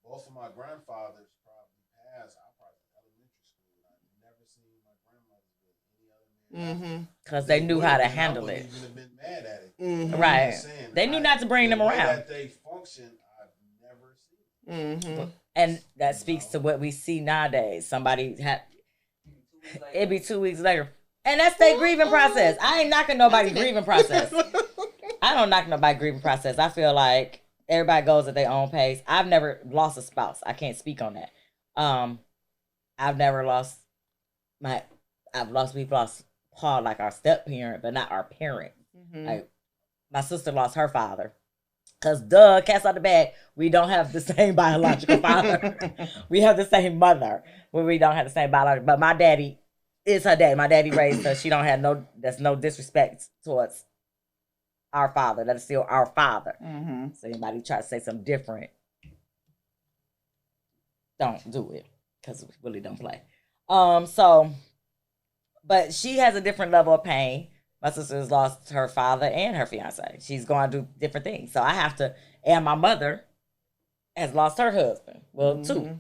Both of my grandfathers probably passed. I probably elementary school. I've never seen my grandmother with any other man. Because they knew how to handle it. I wouldn't even have been mad at it. Mm-hmm. Right. They knew not to bring them around. That they function, I've never seen. Mm-hmm. And that speaks to what we see nowadays. Somebody had, it'd be 2 weeks later. And that's their grieving process. I ain't knocking nobody's grieving process. I don't knock nobody's grieving process. I feel like everybody goes at their own pace. I've never lost a spouse. I can't speak on that. I've never lost we've lost Paul, like our step parent, but not our parent. Mm-hmm. Like my sister lost her father. Cause cats out the bag, we don't have the same biological father. We have the same mother, but we don't have the same biological. But my daddy is her dad. My daddy raised her. She don't have that's no disrespect towards our father. That is still our father. Mm-hmm. So anybody try to say something different, don't do it. Because we really don't play. But she has a different level of pain. My sister has lost her father and her fiance. She's going to do different things. So I have to, and my mother has lost her husband. Well, mm-hmm.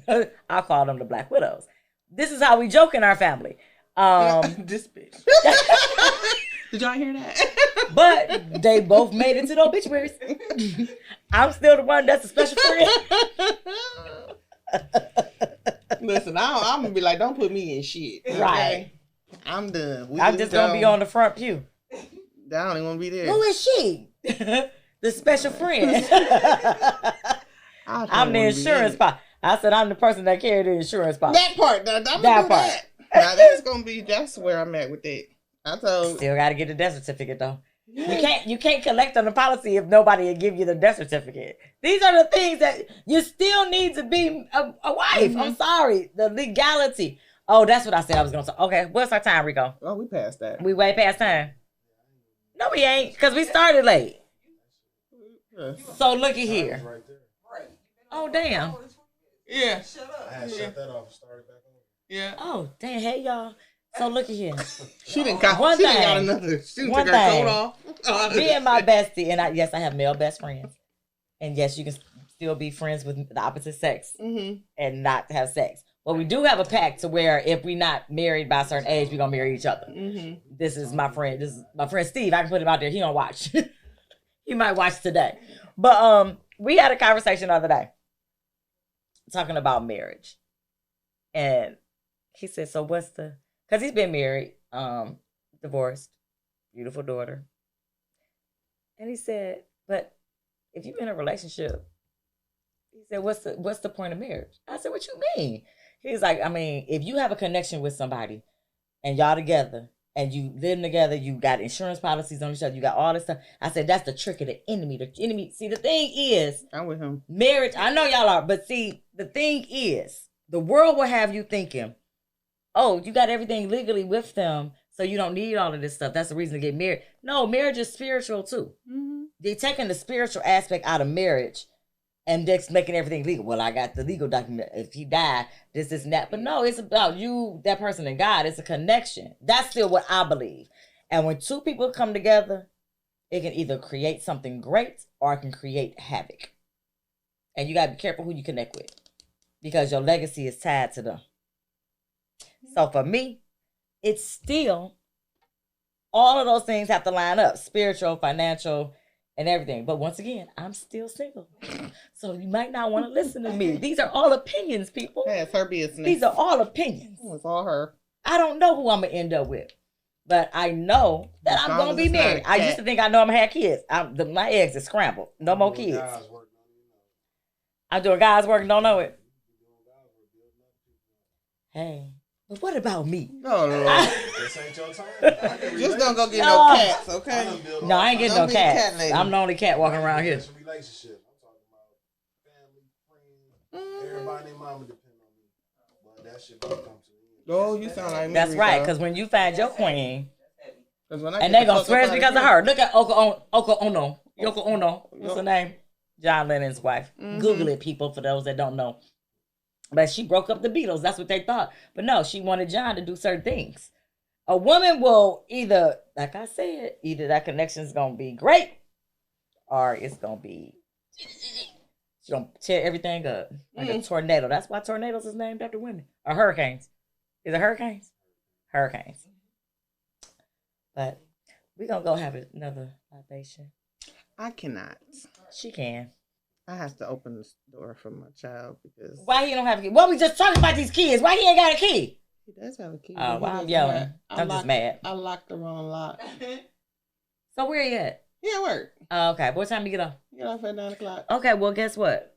2. I'll call them the Black Widows. This is how we joke in our family. This bitch. Did y'all hear that? But they both made it to the obituaries. I'm still the one that's a special friend. Listen, I'm going to be like, don't put me in shit. Okay? Right. I'm done. I'm just going to be on the front pew. I don't even want to be there. Who is she? The special friend. I'm the insurance part. I said I'm the person that carried the insurance part. That part. That part. Now that's where I'm at with that. Still got to get the death certificate though. You can't collect on the policy if nobody will give you the death certificate. These are the things that you still need to be a wife. Mm-hmm. I'm sorry. The legality. Oh, that's what I said I was going to say. Okay, what's our time, Rico? Oh, we passed that. We way past time. No, we ain't, because we started late. So looky here. Right there. Oh, damn. Yeah. Shut up. I had shut that off and started back over. Yeah. Oh, damn. Hey, y'all. So looky here. She didn't got another. She didn't take her coat off. Me and my bestie, and yes, I have male best friends. And yes, you can still be friends with the opposite sex and not have sex. But we do have a pact to where if we're not married by a certain age, we're going to marry each other. Mm-hmm. This is my friend Steve. I can put him out there. He don't watch. He might watch today. But we had a conversation the other day talking about marriage. And he said, so what's because he's been married, divorced, beautiful daughter. And he said, but if you're in a relationship, he said, what's the point of marriage? I said, what you mean? He's like, I mean, if you have a connection with somebody and y'all together and you live together, you got insurance policies on each other, you got all this stuff. I said, that's the trick of the enemy. The enemy, see, the thing is, I'm with him. Marriage, I know y'all are, but see, the thing is, the world will have you thinking, oh, you got everything legally with them, so you don't need all of this stuff. That's the reason to get married. No, marriage is spiritual too. Mm-hmm. they're taking the spiritual aspect out of marriage and just making everything legal. Well, I got the legal document. If he died, this and that. But no, it's about you, that person, and God. It's a connection. That's still what I believe. And when two people come together, it can either create something great or it can create havoc. And you got to be careful who you connect with because your legacy is tied to them. So for me, it's still, all of those things have to line up. Spiritual, financial, and everything. But once again, I'm still single. So you might not want to listen to me. These are all opinions, people. Yeah, it's her business. These are all opinions. It's all her. I don't know who I'm going to end up with. But I know that I'm going to be married. I used to think I know I'm going to have kids. My eggs are scrambled. No more kids. I'm doing God's work and don't know it. Hey. But what about me? No. This ain't your time. Just don't go get no cats, okay? No, I ain't getting no cats. I'm the only cat walking around here. Relationship. I'm talking about family, friends. Everybody and their mama depend on me. But that shit don't come to me. Oh, you sound like me. That's right, because when you find your queen, and they gonna swear it's because of her. Look at Yoko Ono. What's her name? John Lennon's wife. Google it, people, for those that don't know. But she broke up the Beatles. That's what they thought. But no, she wanted John to do certain things. A woman will either, like I said, either that connection's going to be great or it's going to be, she's going to tear everything up. Like a tornado. That's why tornadoes is named after women. Or hurricanes. Is it hurricanes? Hurricanes. But we're going to go have another libation. I cannot. She can. I have to open this door for my child because... Why he don't have a key? Well, we just talking about these kids. Why he ain't got a key? He does have a key. Oh, why I'm yelling? I'm just mad. I locked the wrong lock. So where you at? He at work. Oh, okay. What time you get off? Get off at 9 o'clock. Okay, well, guess what?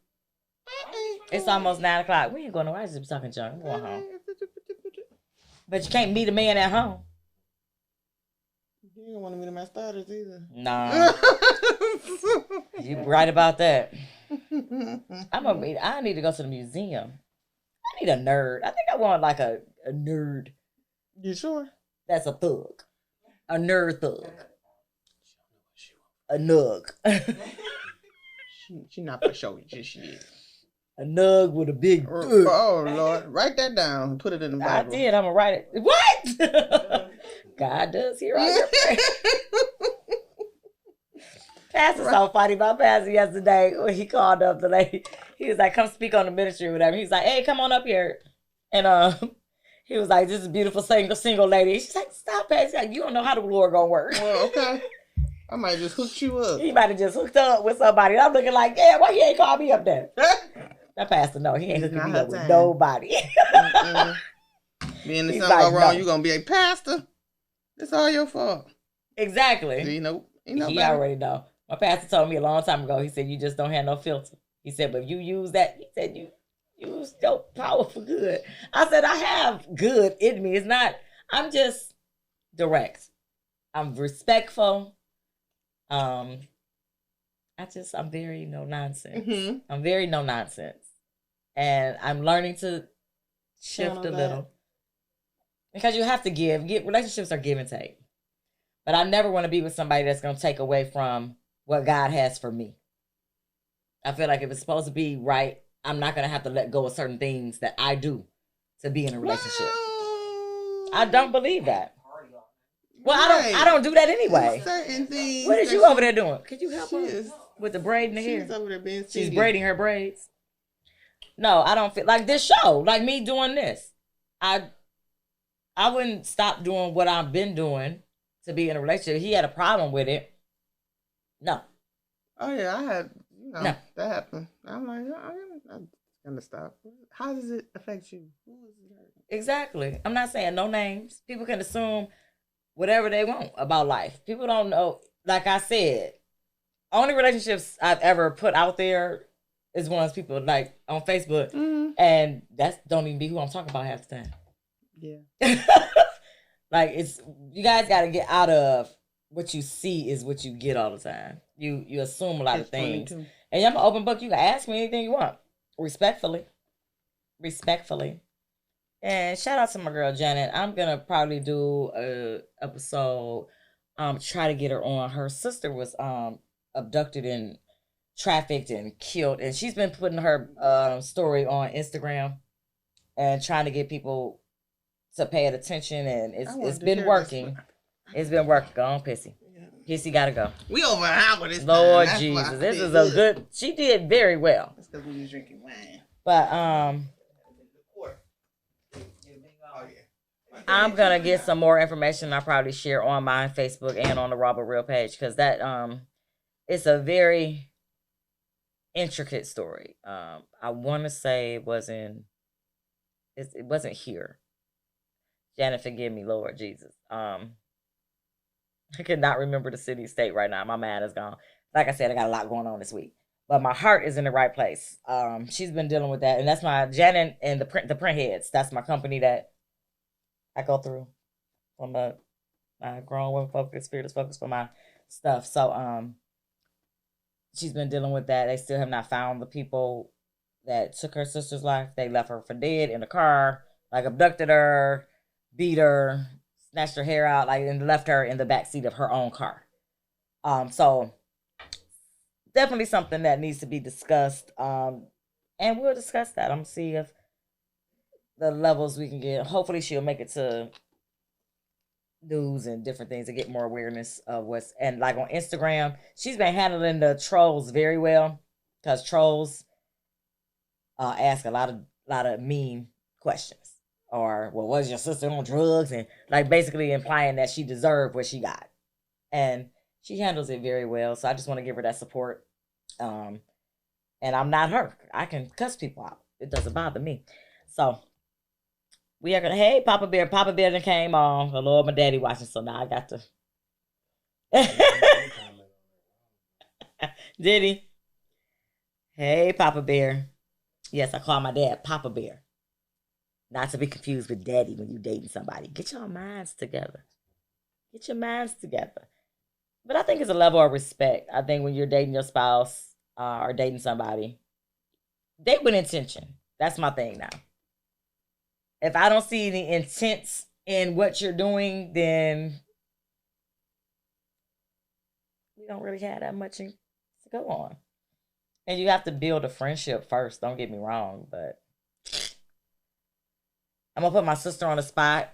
It's almost 9 o'clock. We ain't going nowhere. I just be talking junk. I'm going home. But you can't meet a man at home. You don't want to meet him at Starters either. No. You right about that. I need to go to the museum. I need a nerd. I think I want like a nerd. You sure? That's a thug. A nerd thug. A nug. She not for sure just yet. A nug with a big thug. Oh, Lord. Write that down. Put it in the Bible. I did. I'm going to write it. What? God does hear all your prayers. Pastor's so funny. My pastor yesterday, when he called up the lady, he was like, come speak on the ministry or whatever. He's like, hey, come on up here. And he was like, this is a beautiful single lady. She's like, stop, Pastor. Like, you don't know how the Lord gonna work. Well, okay. I might just hook you up. He might have just hooked up with somebody. I'm looking like, damn, why he ain't called me up there? That pastor, no, he ain't hooking me up with nobody. Being the something go wrong, you gonna be a pastor. It's all your fault. Exactly. He He already know. My pastor told me a long time ago, he said, you just don't have no filter. He said, but if you use that, he said, you use your power for good. I said, I have good in me. It's not, I'm just direct. I'm respectful. I'm very no nonsense. Mm-hmm. I'm very no nonsense. And I'm learning to shift a little. Because you have to give. Relationships are give and take. But I never want to be with somebody that's going to take away from what God has for me. I feel like if it's supposed to be right, I'm not going to have to let go of certain things that I do to be in a relationship. I don't believe that. Well, I don't do that anyway. Certain things. What is you over there doing? Could you help her with the braid in the hair? She's over there being silly. She's braiding her braids. No, I don't feel like this show, like me doing this. I wouldn't stop doing what I've been doing to be in a relationship. He had a problem with it. No. Oh yeah, I had. No. That happened. I'm like, I'm gonna stop. How does it affect you? Who is it hurting? Exactly. I'm not saying no names. People can assume whatever they want about life. People don't know. Like I said, only relationships I've ever put out there is ones people like on Facebook, and that don't even be who I'm talking about half the time. Yeah. Like you guys got to get out of what you see is what you get all the time. You assume a lot of things, and I'm an open book. You can ask me anything you want, respectfully. And shout out to my girl Janet. I'm gonna probably do a episode. Try to get her on. Her sister was abducted and trafficked and killed. And she's been putting her story on Instagram and trying to get people to pay it attention. And it's been working. It's been working. Go on, Pissy. Pissy gotta go. We over an hour this Lord time. Jesus. This is a good, she did very well. That's because we was drinking wine. But I'm gonna get some more information. I'll probably share on my Facebook and on the Raw But Real page, because that it's a very intricate story. I want to say it wasn't here. Janet, forgive me, Lord Jesus. I cannot remember the city, state right now. My mind is gone. Like I said, I got a lot going on this week, but my heart is in the right place. She's been dealing with that, and that's my Janet and the print heads. That's my company that I go through for my grown women focus, fearless focus for my stuff. So she's been dealing with that. They still have not found the people that took her sister's life. They left her for dead in the car, like abducted her, beat her, snatched her hair out, like, and left her in the backseat of her own car. So definitely something that needs to be discussed. And we'll discuss that. I'm gonna see if the levels we can get. Hopefully she'll make it to news and different things to get more awareness of what's, and like on Instagram, she's been handling the trolls very well, because trolls ask a lot of mean questions, or, well, was your sister on drugs, and like basically implying that she deserved what she got, and she handles it very well. So I just want to give her that support. And I'm not her. I can cuss people out. It doesn't bother me. So we are gonna, hey, Papa Bear done came on. Oh, Lord, my daddy watching, so now I got to. Did he? Hey, Papa Bear. Yes, I call my dad Papa Bear. Not to be confused with daddy when you dating somebody. Get your minds together. Get your minds together. But I think it's a level of respect. I think when you're dating your spouse or dating somebody, date with intention. That's my thing now. If I don't see any intents in what you're doing, then we don't really have that much to go on. And you have to build a friendship first. Don't get me wrong, but I'm going to put my sister on the spot.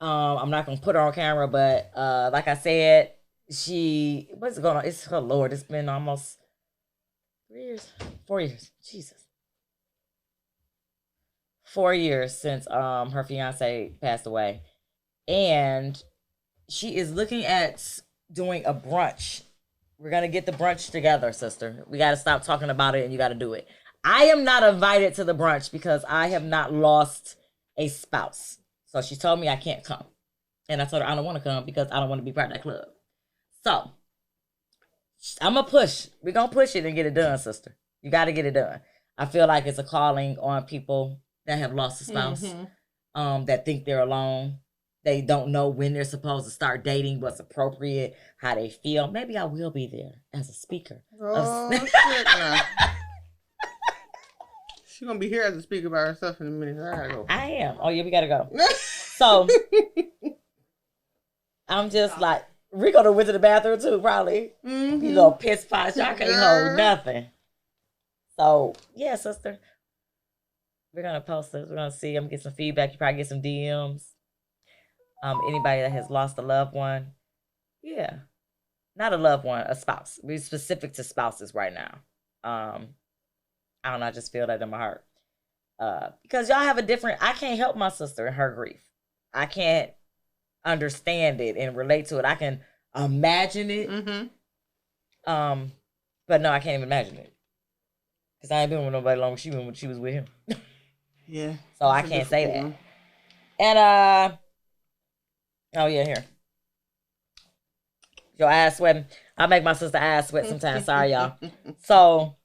I'm not going to put her on camera, but like I said, what's going on? It's her Lord. It's been almost 4 years. Jesus. 4 years since her fiance passed away. And she is looking at doing a brunch. We're going to get the brunch together, sister. We got to stop talking about it, and you got to do it. I am not invited to the brunch because I have not lost a spouse. So she told me I can't come. And I told her I don't want to come because I don't want to be part of that club. So I'm going to push. We're going to push it and get it done, sister. You got to get it done. I feel like it's a calling on people that have lost a spouse, that think they're alone. They don't know when they're supposed to start dating, what's appropriate, how they feel. Maybe I will be there as a speaker. Oh, shit, she's going to be here as a speaker by herself in a minute. I gotta go. I am. Oh, yeah, we got to go. So, I'm just like, we're going to went to the bathroom too, probably. You little piss pots. Y'all can't hold nothing. So, yeah, sister. We're going to post this. We're going to see. I'm going to get some feedback. You probably get some DMs. Anybody that has lost a loved one. Yeah. Not a loved one, a spouse. We're specific to spouses right now. I don't know. I just feel that in my heart. Because y'all have a different... I can't help my sister in her grief. I can't understand it and relate to it. I can imagine it. But no, I can't even imagine it. Because I ain't been with nobody long. She was with him. Yeah. So I can't say that. One. And oh yeah, here. Your ass sweating. I make my sister ass sweat sometimes. Sorry, y'all. So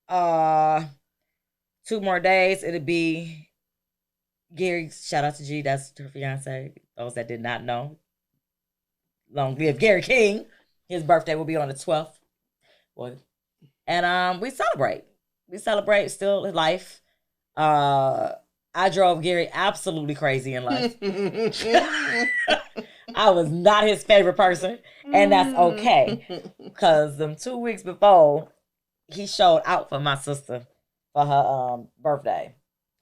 2 more days, it'll be Gary. Shout out to G. That's her fiance. Those that did not know. Long live Gary King. His birthday will be on the 12th. Well, and we celebrate. We celebrate still in life. I drove Gary absolutely crazy in life. I was not his favorite person, and that's okay. Because them 2 weeks before, he showed out for my sister for her birthday,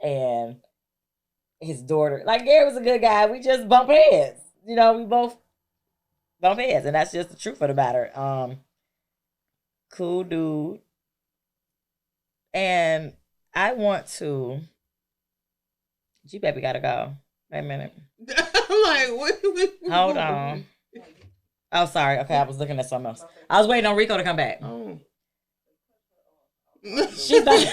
and his daughter. Like, Gary was a good guy. We just bump heads. You know, we both bump heads, and that's just the truth of the matter. Cool dude. And I want to. G-Baby gotta go. Wait a minute. I'm like, what? Hold on. Oh, sorry. Okay, I was looking at something else. I was waiting on Rico to come back. Oh. She's not.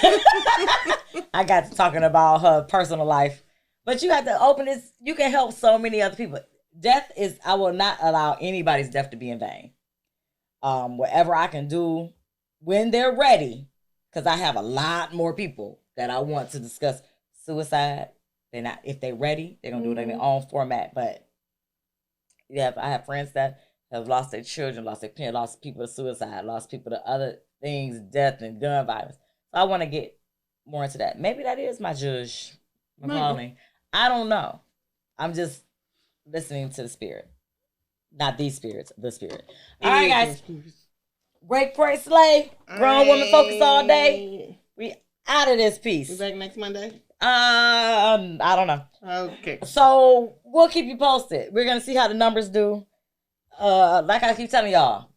I got to talking about her personal life. But you have to open this. You can help so many other people. Death is, I will not allow anybody's death to be in vain. Whatever I can do when they're ready, because I have a lot more people that I want to discuss suicide. They're not, if they're ready, they're going to do it in their own format. But yeah, I have friends that have lost their children, lost their parents, lost people to suicide, lost people to other things, death and gun violence. So I want to get more into that. Maybe that is my judge, my calling. I don't know. I'm just listening to the spirit. Not these spirits, the spirit. All right, guys. Break, pray, slay. Grown woman focus all day. We out of this piece. We back next Monday? I don't know. Okay. So we'll keep you posted. We're gonna see how the numbers do. Like I keep telling y'all,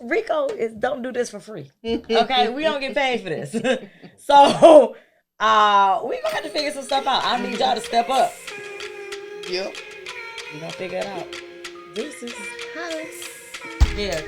Rico don't do this for free. Okay, we don't get paid for this. So we gonna have to figure some stuff out. I need y'all to step up. Yep. We gonna figure it out. This is Hi. yeah.